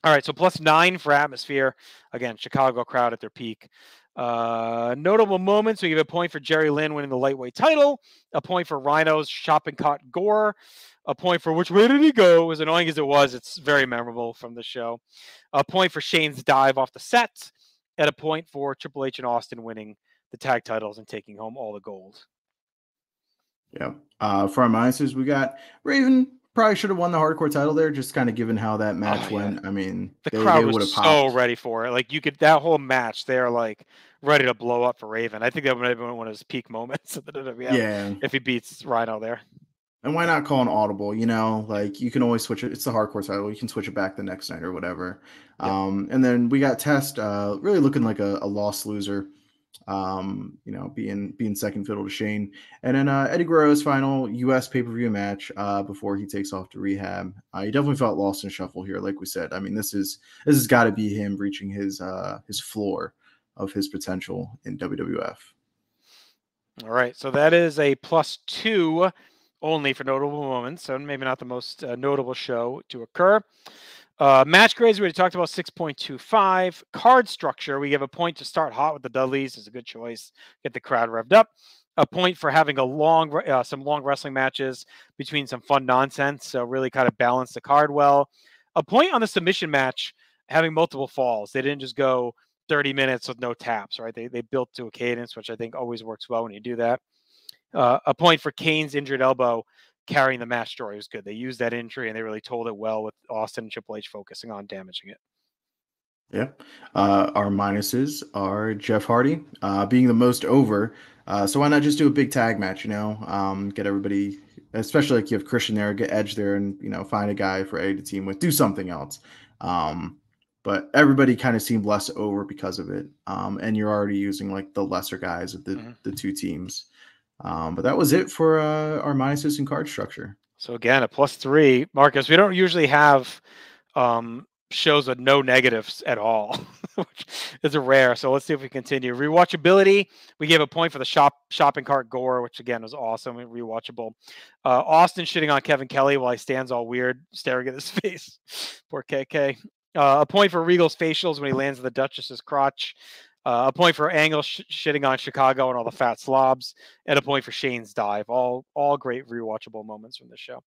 right, so +9 for atmosphere. Again, Chicago crowd at their peak. Notable moments, we give a point for Jerry Lynn winning the lightweight title, a point for Rhino's shopping cart gore, a point for which way did he go, as annoying as it was, it's very memorable from the show, a point for Shane's dive off the set, and a point for Triple H and Austin winning the tag titles and taking home all the gold.
Yeah. For our minuses, we got Raven. Probably should have won the hardcore title there, just kind of given how that match went. I mean,
the
they
crowd
would have
was so
popped.
ready for it. Like you could, that whole match, they're like ready to blow up for Raven. I think that would have been one of his peak moments of the WWF.
Yeah.
If he beats Rhino there.
And why not call an audible? You know, like you can always switch it. It's the hardcore title. You can switch it back the next night or whatever.
Yep.
And then we got Test, really looking like a lost loser. You know, being second fiddle to Shane. And then Eddie Guerrero's final US pay-per-view match before he takes off to rehab. He definitely felt lost in shuffle here, like we said. I mean, this has got to be him reaching his floor of his potential in WWF.
All right, so that is a +2 only for notable moments, so maybe not the most notable show to occur. Match grades, we already talked about 6.25. Card structure, we give a point to start hot with the Dudleys. Is a good choice. Get the crowd revved up. A point for having a some long wrestling matches between some fun nonsense. So really kind of balance the card well. A point on the submission match, having multiple falls. They didn't just go 30 minutes with no taps, right? They built to a cadence, which I think always works well when you do that. A point for Kane's injured elbow carrying the match story was good. They used that injury and they really told it well with Austin and Triple H focusing on damaging it.
Yeah. Our minuses are Jeff Hardy being the most over. So why not just do a big tag match, you know, get everybody, especially like you have Christian there, get Edge there and, you know, find a guy for Eddie to team with, do something else. But everybody kind of seemed less over because of it. And you're already using like the lesser guys of the two teams. But that was it for our minuses and card structure.
So again, a +3. Marcus, we don't usually have shows with no negatives at all, which is a rare. So let's see if we continue. Rewatchability, we gave a point for the shopping cart gore, which again was awesome and rewatchable. Austin shitting on Kevin Kelly while he stands all weird, staring at his face. Poor KK. A point for Regal's facials when he lands on the Duchess's crotch. A point for Angle shitting on Chicago and all the fat slobs, and a point for Shane's dive. All great rewatchable moments from the show.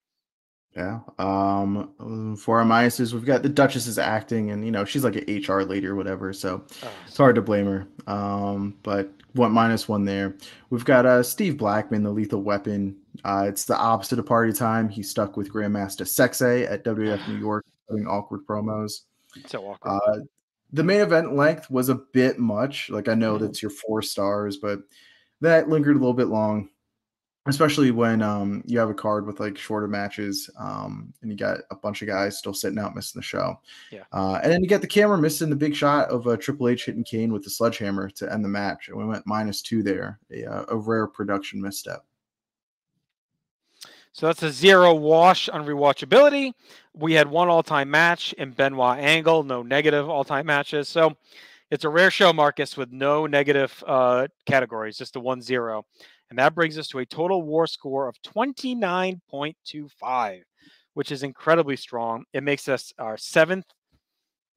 Yeah. For our minuses, we've got the Duchess's acting, and you know she's like an HR lady or whatever, so it's hard to blame her. But -1 there. We've got Steve Blackman, the Lethal Weapon. It's the opposite of Party Time. He's stuck with Grandmaster Sexay at WWF New York, doing awkward promos.
So awkward.
The main event length was a bit much. Like I know that's your 4 stars, but that lingered a little bit long, especially when you have a card with like shorter matches, and you got a bunch of guys still sitting out missing the show.
Yeah.
And then you get the camera missing the big shot of Triple H hitting Kane with the sledgehammer to end the match, and we went -2 there. A rare production misstep.
So that's a 0 wash on rewatchability. We had 1 all-time match in Benoit Angle, no negative all-time matches. So it's a rare show, Marcus, with no negative categories, just a 1-0. And that brings us to a total war score of 29.25, which is incredibly strong. It makes us our 7th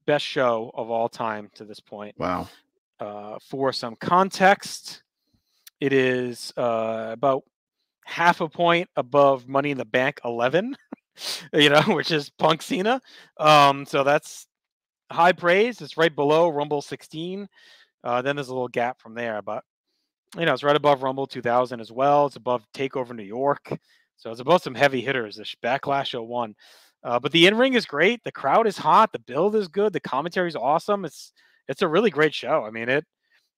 best show of all time to this point.
Wow.
For some context, it is about half a point above Money in the Bank 11, you know, which is Punk Cena. So that's high praise. It's right below Rumble 16. Then there's a little gap from there, but you know, it's right above Rumble 2000 as well. It's above Takeover New York. So it's above some heavy hitters. This Backlash 01. But the in-ring is great. The crowd is hot. The build is good. The commentary is awesome. It's a really great show. I mean, it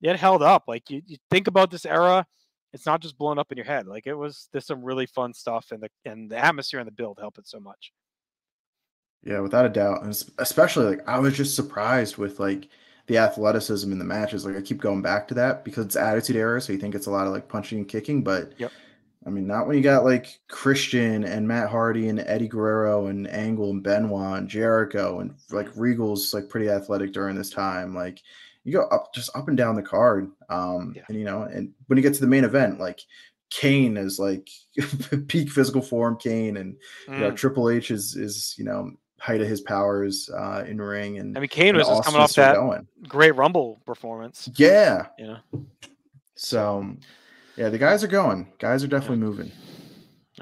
held up. Like you think about this era, it's not just blown up in your head. Like there's some really fun stuff, and the atmosphere and the build help it so much.
Yeah, without a doubt. And especially like I was just surprised with like the athleticism in the matches. Like I keep going back to that because it's Attitude Era, so you think it's a lot of like punching and kicking, but
yep.
I mean, not when you got like Christian and Matt Hardy and Eddie Guerrero and Angle and Benoit and Jericho and like Regal's like pretty athletic during this time. Like you go up and down the card. And you know, and when you get to the main event, like Kane is like peak physical form Kane, and you know, Triple H is, you know, height of his powers in ring,
I mean, Kane
and
was just
Austin
coming
is
off
still
that
going.
great Rumble performance.
Yeah.
You know.
So yeah, the guys are going. Guys are definitely moving.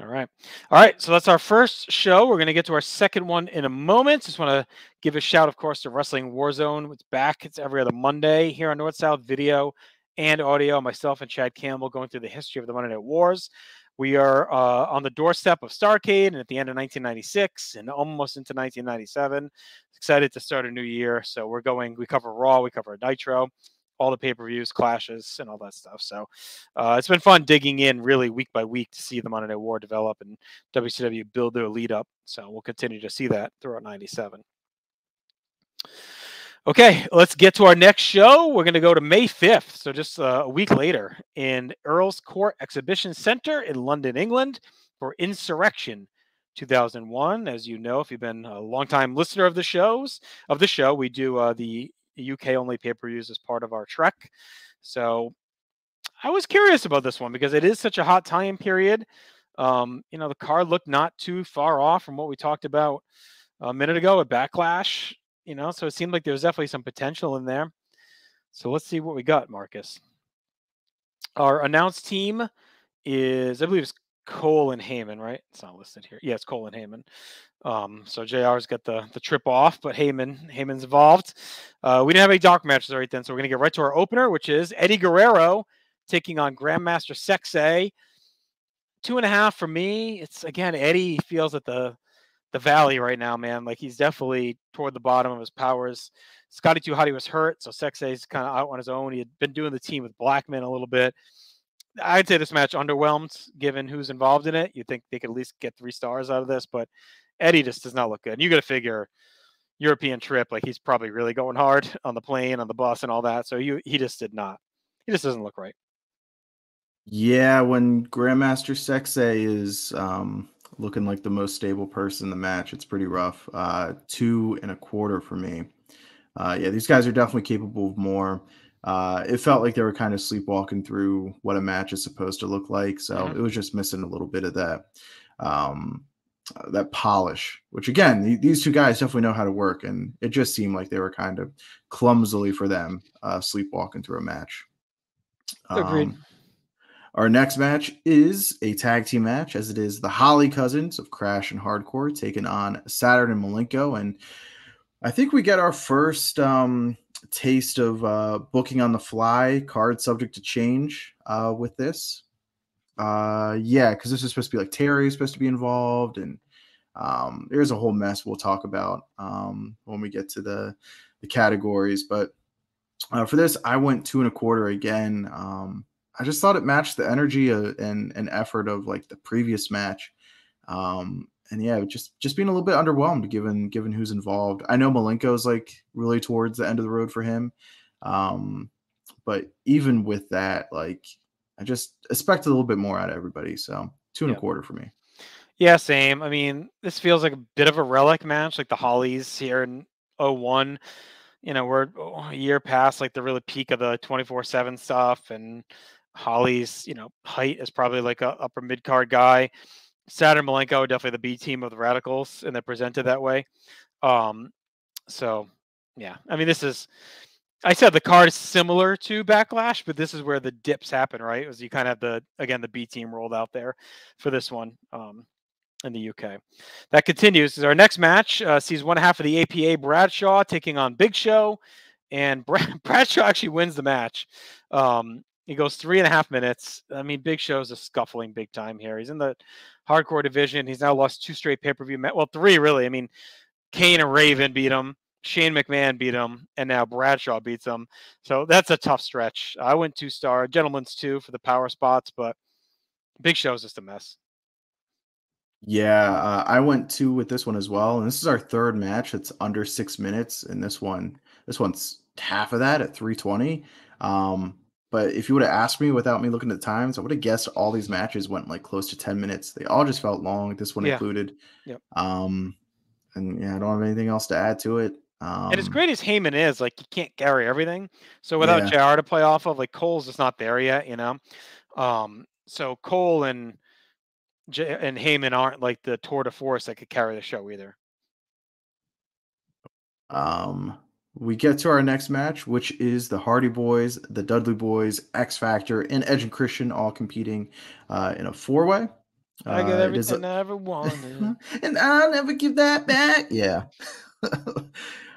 All right. All right. So that's our first show. We're going to get to our second one in a moment. Just want to give a shout, of course, to Wrestling Warzone. It's back. It's every other Monday here on North South Video and audio. Myself and Chad Campbell going through the history of the Monday Night Wars. We are on the doorstep of Starrcade and at the end of 1996 and almost into 1997. Excited to start a new year. So we cover Raw, we cover Nitro, all the pay-per-views, clashes, and all that stuff. So it's been fun digging in really week by week to see the Monday Night War develop and WCW build their lead up. So we'll continue to see that throughout 97. Okay, let's get to our next show. We're going to go to May 5th, so just a week later, in Earl's Court Exhibition Centre in London, England, for Insurrection 2001. As you know, if you've been a longtime listener of the show, we do the UK only pay-per-views as part of our trek. So I was curious about this one because it is such a hot time period. The card looked not too far off from what we talked about a minute ago at Backlash. So it seemed like there was definitely some potential in there. So let's see what we got, Marcus. Our announced team is, I believe it's Cole and Heyman, right? It's not listed here. Yeah, it's Cole and Heyman. So JR's got the trip off, but Heyman's involved. We didn't have any dark matches right then, so we're going to get right to our opener, which is Eddie Guerrero taking on Grandmaster Sexay. 2.5 for me. It's, again, Eddie feels at the valley right now, man. Like, he's definitely toward the bottom of his powers. Scotty 2 Hotty was hurt, so Sexay's kind of out on his own. He had been doing the team with Blackman a little bit. I'd say this match underwhelmed, given who's involved in it. You'd think they could at least get 3 stars out of this, but Eddie just does not look good. And you got to figure European trip, like, he's probably really going hard on the plane, on the bus, and all that. So he just did not. He just doesn't look right.
Yeah, when Grandmaster Sexay is looking like the most stable person in the match, it's pretty rough. 2.25 for me. Yeah, these guys are definitely capable of more. It felt like they were kind of sleepwalking through what a match is supposed to look like. So it was just missing a little bit of that polish, which, again, these 2 guys definitely know how to work. And it just seemed like they were kind of clumsily for them sleepwalking through a match.
Agreed.
Our next match is a tag team match, as it is the Holly Cousins of Crash and Hardcore taking on Saturn and Malenko. And I think we get our first taste of booking on the fly, card subject to change with this. Yeah, because this is supposed to be like Terry is supposed to be involved, and there's a whole mess we'll talk about when we get to the categories. But for this, I went 2.25 again. I just thought it matched the energy and effort of like the previous match. And yeah, just being a little bit underwhelmed given who's involved. I know Malenko is like really towards the end of the road for him. But even with that, like, I just expect a little bit more out of everybody. So 2.25 for me.
Yeah, same. I mean, this feels like a bit of a relic match, like the Hollies here in 01. We're a year past like the really peak of the 24/7 stuff, and Holly's, height is probably like a upper mid card guy. Saturn Malenko, definitely the B team of the Radicals, and they're presented that way. So yeah, I mean, I said the card is similar to Backlash, but this is where the dips happen, right? As you kind of have the B team rolled out there for this one in the UK. That continues. Our next match sees one half of the APA, Bradshaw, taking on Big Show, and Bradshaw actually wins the match. He goes 3.5 minutes. I mean, Big Show's a scuffling big time here. He's in the hardcore division. He's now lost 2 straight pay-per-view matches. Well, 3 really. I mean, Kane and Raven beat him. Shane McMahon beat him. And now Bradshaw beats him. So that's a tough stretch. I went 2-star. Gentleman's 2 for the power spots, but Big Show's just a mess.
Yeah, I went 2 with this one as well. And this is our 3rd match. It's under 6 minutes. And this one's half of that at 3:20. But if you would have asked me without me looking at the times, I would have guessed all these matches went like close to 10 minutes. They all just felt long, this one included.
Yep.
And yeah, I don't have anything else to add to it.
And as great as Heyman is, like, you can't carry everything. So without JR to play off of, like, Cole's just not there yet, So Cole and Heyman aren't like the tour de force that could carry the show either.
We get to our next match, which is the Hardy Boys, the Dudley Boys, X Factor, and Edge and Christian all competing in a four-way.
I get
It is
everything I ever wanted.
and I'll never give that back. Yeah. I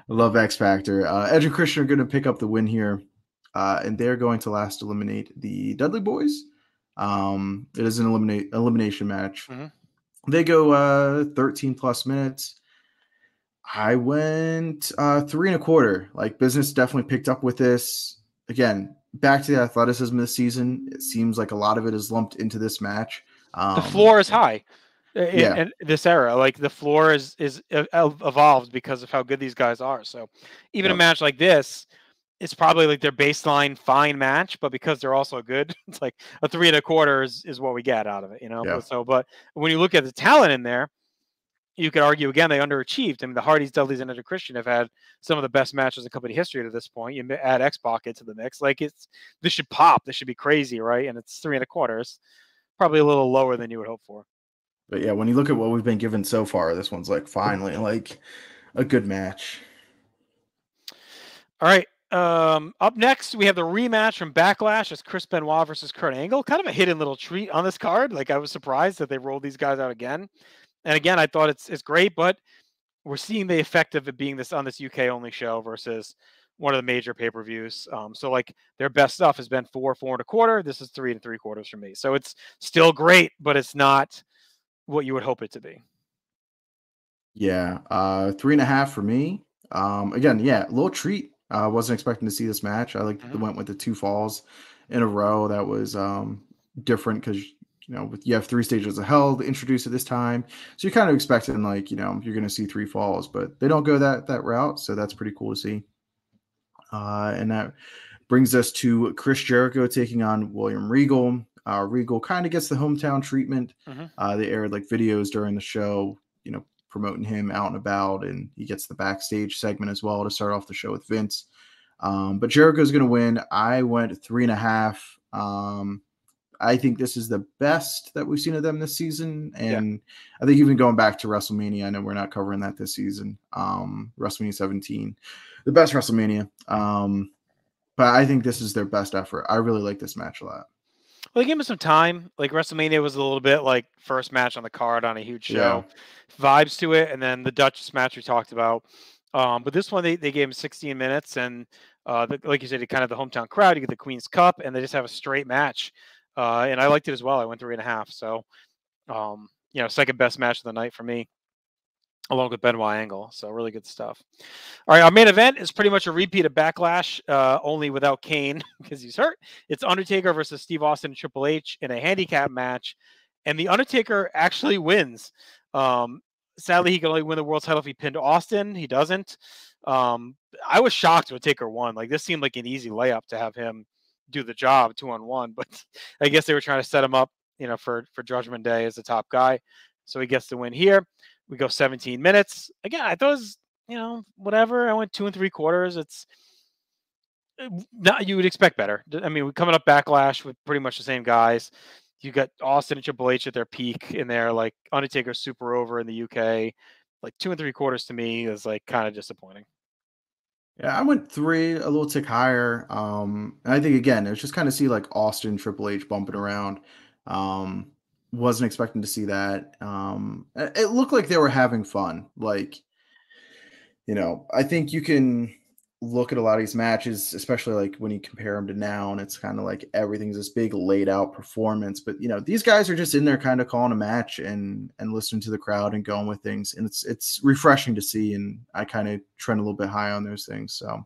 love X Factor. Edge and Christian are going to pick up the win here, and they're going to last eliminate the Dudley Boys. It is an elimination match.
Mm-hmm.
They go 13 plus minutes. I went 3.25. Like, business definitely picked up with this. Again, back to the athleticism of the season. It seems like a lot of it is lumped into this match.
The floor is high
Yeah.
in this era. Like, the floor is evolved because of how good these guys are. So even a
Yep.
match like this, it's probably like their baseline fine match, but because they're also good, it's like a 3.25 is what we get out of it, you know?
Yeah.
But when you look at the talent in there, you could argue again they underachieved. I mean, the Hardys, Dudleys, and Edge and Christian have had some of the best matches in company history to this point. You add X-Pac into the mix, like this should pop. This should be crazy, right? And it's 3.25. It's probably a little lower than you would hope for.
But yeah, when you look at what we've been given so far, this one's like finally like a good match.
All right. Up next, we have the rematch from Backlash as Chris Benoit versus Kurt Angle. Kind of a hidden little treat on this card. Like, I was surprised that they rolled these guys out again. And again, I thought it's great, but we're seeing the effect of it being this on this UK only show versus one of the major pay-per-views. So like their best stuff has been 4.25. This is 3.75 for me. So it's still great, but it's not what you would hope it to be.
Yeah, 3.5 for me. Again, yeah, a little treat. I wasn't expecting to see this match. I went with the 2 falls in a row. That was different because you have 3 stages of hell to introduce at this time, so you're kind of expecting like you're going to see 3 falls, but they don't go that route, so that's pretty cool to see. And that brings us to Chris Jericho taking on William Regal. Regal kind of gets the hometown treatment. They aired like videos during the show, promoting him out and about, and he gets the backstage segment as well to start off the show with Vince. But Jericho's going to win. I went 3.5. I think this is the best that we've seen of them this season. And I think even going back to WrestleMania, I know we're not covering that this season. WrestleMania 17, the best WrestleMania. But I think this is their best effort. I really like this match a lot.
Well, they gave him some time. Like, WrestleMania was a little bit like first match on the card on a huge show. Vibes to it. And then the Duchess match we talked about. But this one, they gave him 16 minutes. And like you said, kind of the hometown crowd. You get the Queen's Cup. And they just have a straight match. And I liked it as well. I went 3.5. So, second best match of the night for me, along with Benoit Angle. So really good stuff. All right, our main event is pretty much a repeat of Backlash, only without Kane because he's hurt. It's Undertaker versus Steve Austin and Triple H in a handicap match, and the Undertaker actually wins. Sadly, he can only win the world title if he pinned Austin. He doesn't. I was shocked when Taker won. Like, this seemed like an easy layup to have him do the job 2-on-1, but I guess they were trying to set him up, for Judgment Day as the top guy. So he gets the win here. We go 17 minutes. Again, I thought it was, whatever. I went 2.75. It's not, you would expect better. I mean, we're coming up Backlash with pretty much the same guys. You got Austin and Triple H at their peak in there, like Undertaker super over in the UK. Like 2.75 to me is like kind of disappointing.
Yeah, I went 3, a little tick higher. And I think again, it was just kind of see like Austin, Triple H bumping around. Wasn't expecting to see that. It looked like they were having fun. Like, I think you can look at a lot of these matches, especially like when you compare them to now, and it's kind of like everything's this big laid out performance. But these guys are just in there kind of calling a match and listening to the crowd and going with things, and it's refreshing to see. And I kind of trend a little bit high on those things. So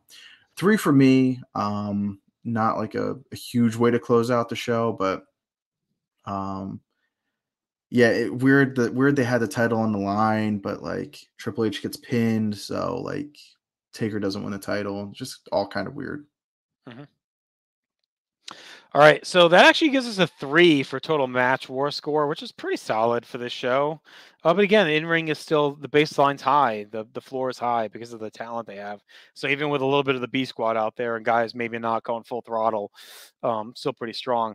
3 for me. Not like a huge way to close out the show, but yeah, weird they had the title on the line, but like Triple H gets pinned, so like Taker doesn't win the title. Just all kind of weird.
Mm-hmm. All right, so that actually gives us a 3 for total match war score, which is pretty solid for this show. But again, the in-ring is still, the baseline's high, the floor is high because of the talent they have. So even with a little bit of the B squad out there and guys maybe not going full throttle, still pretty strong.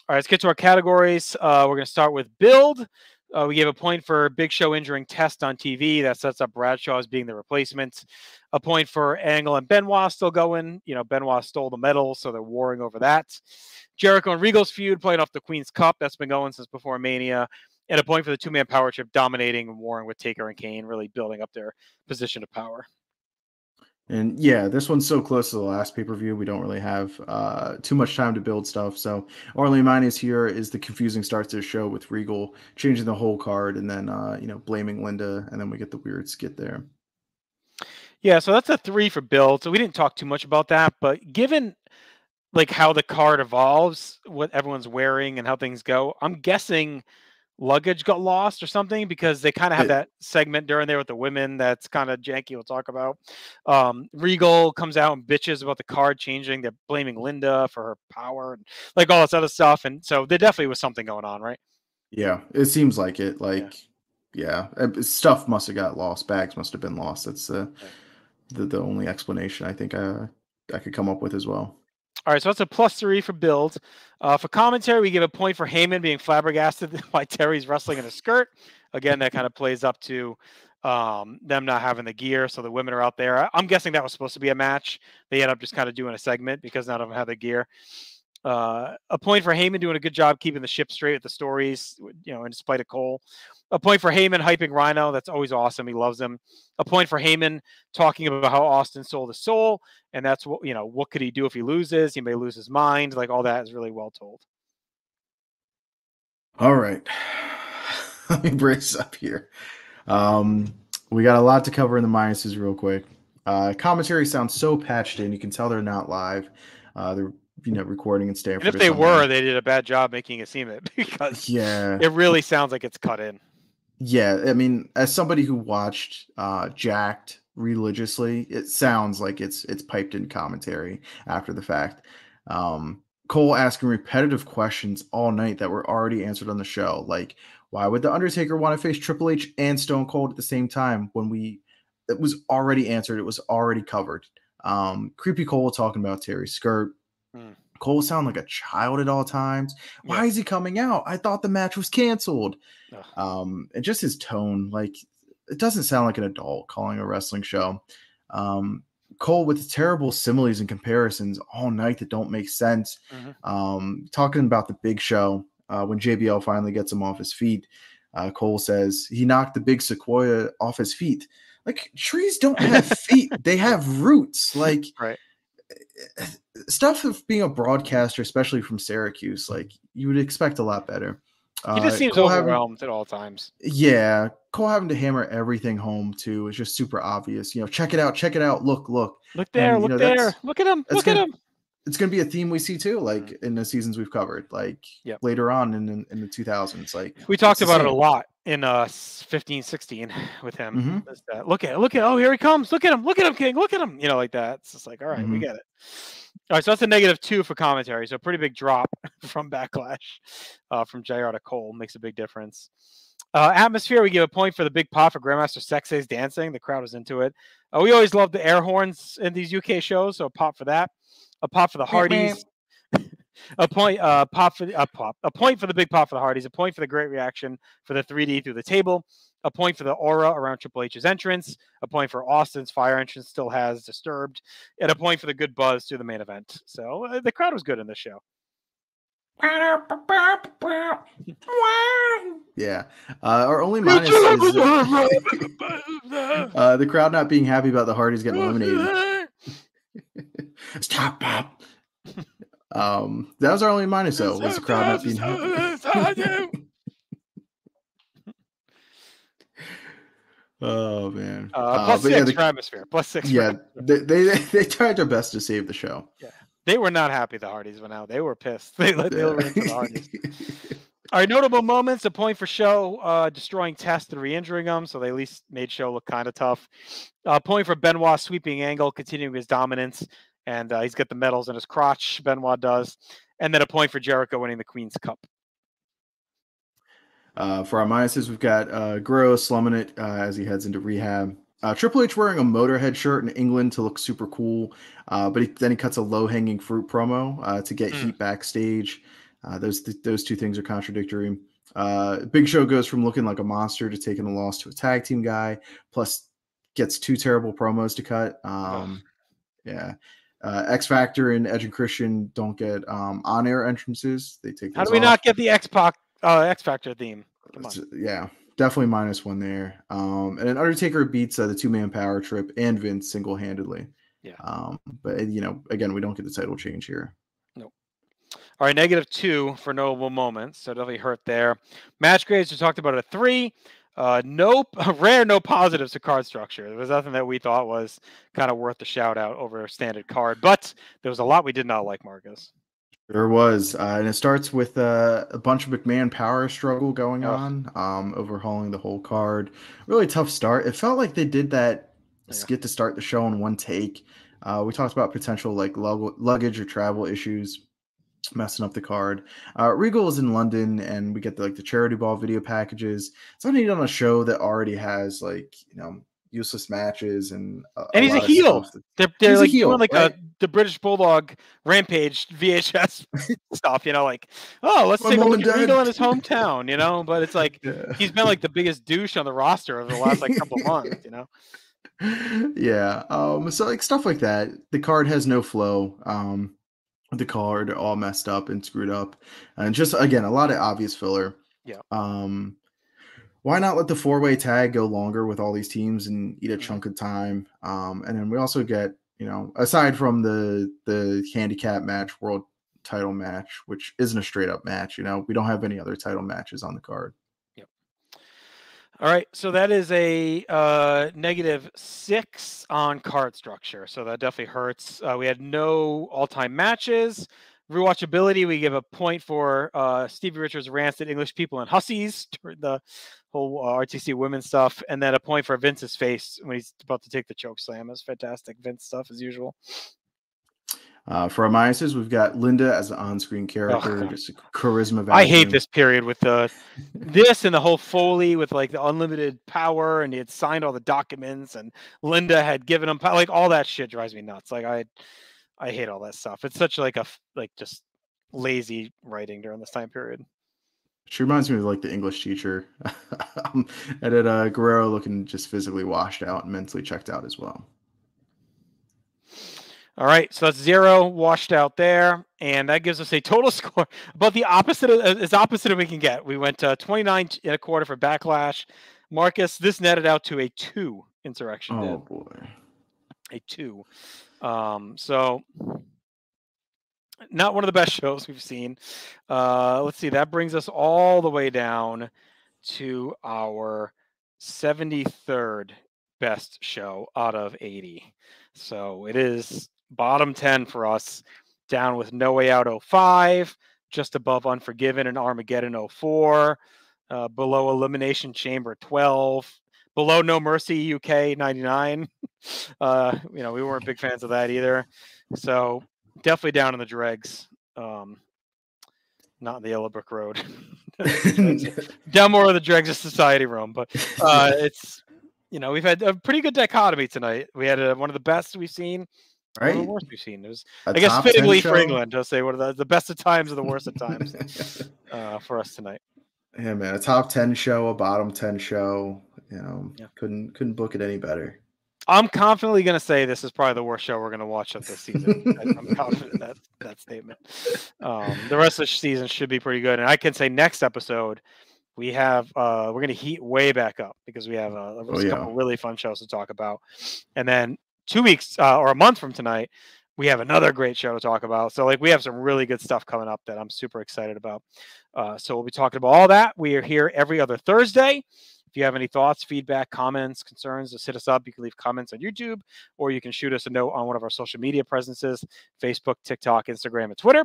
All right, let's get to our categories. We're going to start with build. We gave a point for Big Show injuring Test on TV. That sets up Bradshaw as being the replacement. A point for Angle and Benoit still going. Benoit stole the medal, so they're warring over that. Jericho and Regal's feud playing off the Queen's Cup. That's been going since before Mania. And a point for the two-man power trip dominating and warring with Taker and Kane, really building up their position of power.
And yeah, this one's so close to the last pay-per-view, we don't really have too much time to build stuff. So only minus here is the confusing start to the show with Regal changing the whole card and then blaming Linda, and then we get the weird skit there.
Yeah, so that's a 3 for build. So we didn't talk too much about that, but given like how the card evolves, what everyone's wearing and how things go, I'm guessing luggage got lost or something, because they kind of have that segment during there with the women that's kind of janky. We'll talk about. Regal comes out and bitches about the card changing. They're blaming Linda for her power and like all this other stuff. And so there definitely was something going on, right?
Yeah, it seems like it. Yeah, stuff must have got lost. Bags must have been lost. That's the only explanation I think I could come up with as well.
All right, so that's a +3 for build. For commentary, we give a point for Heyman being flabbergasted by Terry's wrestling in a skirt. Again, that kind of plays up to them not having the gear, so the women are out there. I'm guessing that was supposed to be a match. They end up just kind of doing a segment because none of them have the gear. A point for Heyman doing a good job keeping the ship straight with the stories, in spite of Cole. A point for Heyman hyping Rhino. That's always awesome. He loves him. A point for Heyman talking about how Austin sold his soul. And that's what could he do if he loses? He may lose his mind. Like all that is really well told.
All right. Let me brace up here. We got a lot to cover in the minuses real quick. Commentary sounds so patched in. You can tell they're not live. They're recording in Stanford.
And if they were, they did a bad job making it seem it, because it really sounds like it's cut in.
Yeah, I mean, as somebody who watched Jacked religiously, it sounds like it's piped in commentary after the fact. Cole asking repetitive questions all night that were already answered on the show, like why would the Undertaker want to face Triple H and Stone Cold at the same time when it was already answered, it was already covered. Creepy Cole talking about Terry's skirt. Cole sound like a child at all times. Why is he coming out? I thought the match was canceled. And just his tone, like it doesn't sound like an adult calling a wrestling show. Cole with terrible similes and comparisons all night that don't make sense. Talking about the Big Show when JBL finally gets him off his feet. Cole says he knocked the big sequoia off his feet. Like trees don't have feet; they have roots. Like stuff of being a broadcaster, especially from Syracuse, like you would expect a lot better.
He just seems overwhelmed at all times.
Yeah, Cole having to hammer everything home too is just super obvious. Check it out. Look
there, and, look there, look at him.
It's going to be a theme we see too, like in the seasons we've covered, like later on in the 2000s. Like
we talked about it a lot in 15-16 with him. Look at oh, here he comes. Look at him, King. Look at him. Like that. It's just like, all right, we get it. All right, so that's a -2 for commentary. So a pretty big drop from Backlash from JR to Cole. Makes a big difference. Atmosphere, we give a point for the big pop for Grandmaster Sexay's dancing. The crowd was into it. We always love the air horns in these UK shows, so a pop for that. A pop for the Hardys. A point for the big pop for the Hardys. A point for the great reaction for the 3D through the table. A point for the aura around Triple H's entrance. A point for Austin's fire entrance still has disturbed. And a point for the good buzz through the main event. So the crowd was good in this show.
Yeah. Our only minus is the crowd not being happy about the Hardys getting eliminated. Stop, Bob. That was our only minus, though. Was the crowd not being happy? Oh man.
+6 for atmosphere. +6.
Yeah, they tried their best to save the show.
Yeah, they were not happy. The Hardys went out. They were pissed. They were into the Hardys. All right, notable moments. A point for Show destroying Test and re-injuring him, so they at least made Show look kind of tough. A point for Benoit sweeping Angle, continuing his dominance, and he's got the medals in his crotch. Benoit does, and then a point for Jericho winning the Queen's Cup.
For our minuses, we've got Guerrero slumming it as he heads into rehab. Triple H wearing a Motorhead shirt in England to look super cool, but then he cuts a low-hanging fruit promo to get heat backstage. Those two things are contradictory. Big Show goes from looking like a monster to taking a loss to a tag team guy, plus gets 2 terrible promos to cut. Yeah. X Factor and Edge and Christian don't get on-air entrances. They take
How
those
do we
off.
not get the X Factor theme? Come on.
Yeah, definitely -1 there. And then Undertaker beats the 2-man power trip and Vince single-handedly.
Yeah.
But again, we don't get the title change here.
Nope. All right, -2 for notable moments. So definitely hurt there. Match grades, we talked about a 3. No positives to card structure. There was nothing that we thought was kind of worth the shout out over a standard card, but there was a lot we did not like, Marcus.
There was, and it starts with a bunch of McMahon power struggle going on, overhauling the whole card. Really tough start. It felt like they did that skit to start the show in one take. We talked about potential like luggage or travel issues messing up the card. Regal is in London, and we get the charity ball video packages. It's not neat on a show that already has useless matches and
he's a heel. They're like doing the British Bulldog Rampage VHS stuff, let's take a look at Regal in his hometown, but it's like he's been like the biggest douche on the roster over the last couple months,
Yeah. So stuff like that. The card has no flow. The card all messed up and screwed up, and just again a lot of obvious filler.
Yeah.
Why not let the 4-way tag go longer with all these teams and eat a chunk of time? And then we also get, aside from the handicap match, world title match, which isn't a straight up match, we don't have any other title matches on the card.
Yep. All right. So that is a -6 on card structure. So that definitely hurts. We had no all-time matches. Rewatchability, we give a point for Stevie Richards rants at English people and hussies during the whole RTC women's stuff, and then a point for Vince's face when he's about to take the choke slam. It's fantastic Vince stuff as usual.
For our minuses, we've got Linda as an on-screen character, just a charisma value.
I hate this period with this and the whole Foley with the unlimited power, and he had signed all the documents, and Linda had given him power. All that shit drives me nuts. I hate all that stuff. It's such just lazy writing during this time period.
She reminds me of the English teacher. And then Guerrero looking just physically washed out and mentally checked out as well.
All right, so that's 0 washed out there, and that gives us a total score about the opposite as opposite as we can get. We went 29 1/4 for Backlash. Marcus, this netted out to a 2 Insurrection.
Oh boy,
a 2. So not one of the best shows we've seen. Let's see, that brings us all the way down to our 73rd best show out of 80. So it is bottom 10 for us, down with No Way Out 05, just above Unforgiven and Armageddon 04, below Elimination Chamber 12, below No Mercy UK 99. We weren't big fans of that either. So definitely down in the dregs. Not in the Yellow Brick Road. Down more of the dregs of Society Room. But it's, we've had a pretty good dichotomy tonight. We had one of the best we've seen.
Right.
One of the worst we've seen. It was, I guess, fittingly for England, to say one of the best of times and the worst of times for us tonight.
Yeah, man, a top 10 show, a bottom 10 show. Couldn't book it any better.
I'm confidently going to say this is probably the worst show we're going to watch of this season. I'm confident in that statement. The rest of the season should be pretty good, and I can say next episode we have we're going to heat way back up because we have a couple really fun shows to talk about, and then 2 weeks or a month from tonight, we have another great show to talk about. So we have some really good stuff coming up that I'm super excited about. So we'll be talking about all that. We are here every other Thursday. If you have any thoughts, feedback, comments, concerns, just hit us up. You can leave comments on YouTube, or you can shoot us a note on one of our social media presences, Facebook, TikTok, Instagram, and Twitter.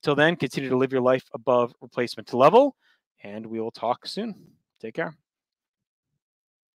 Till then, continue to live your life above replacement level, and we will talk soon. Take care.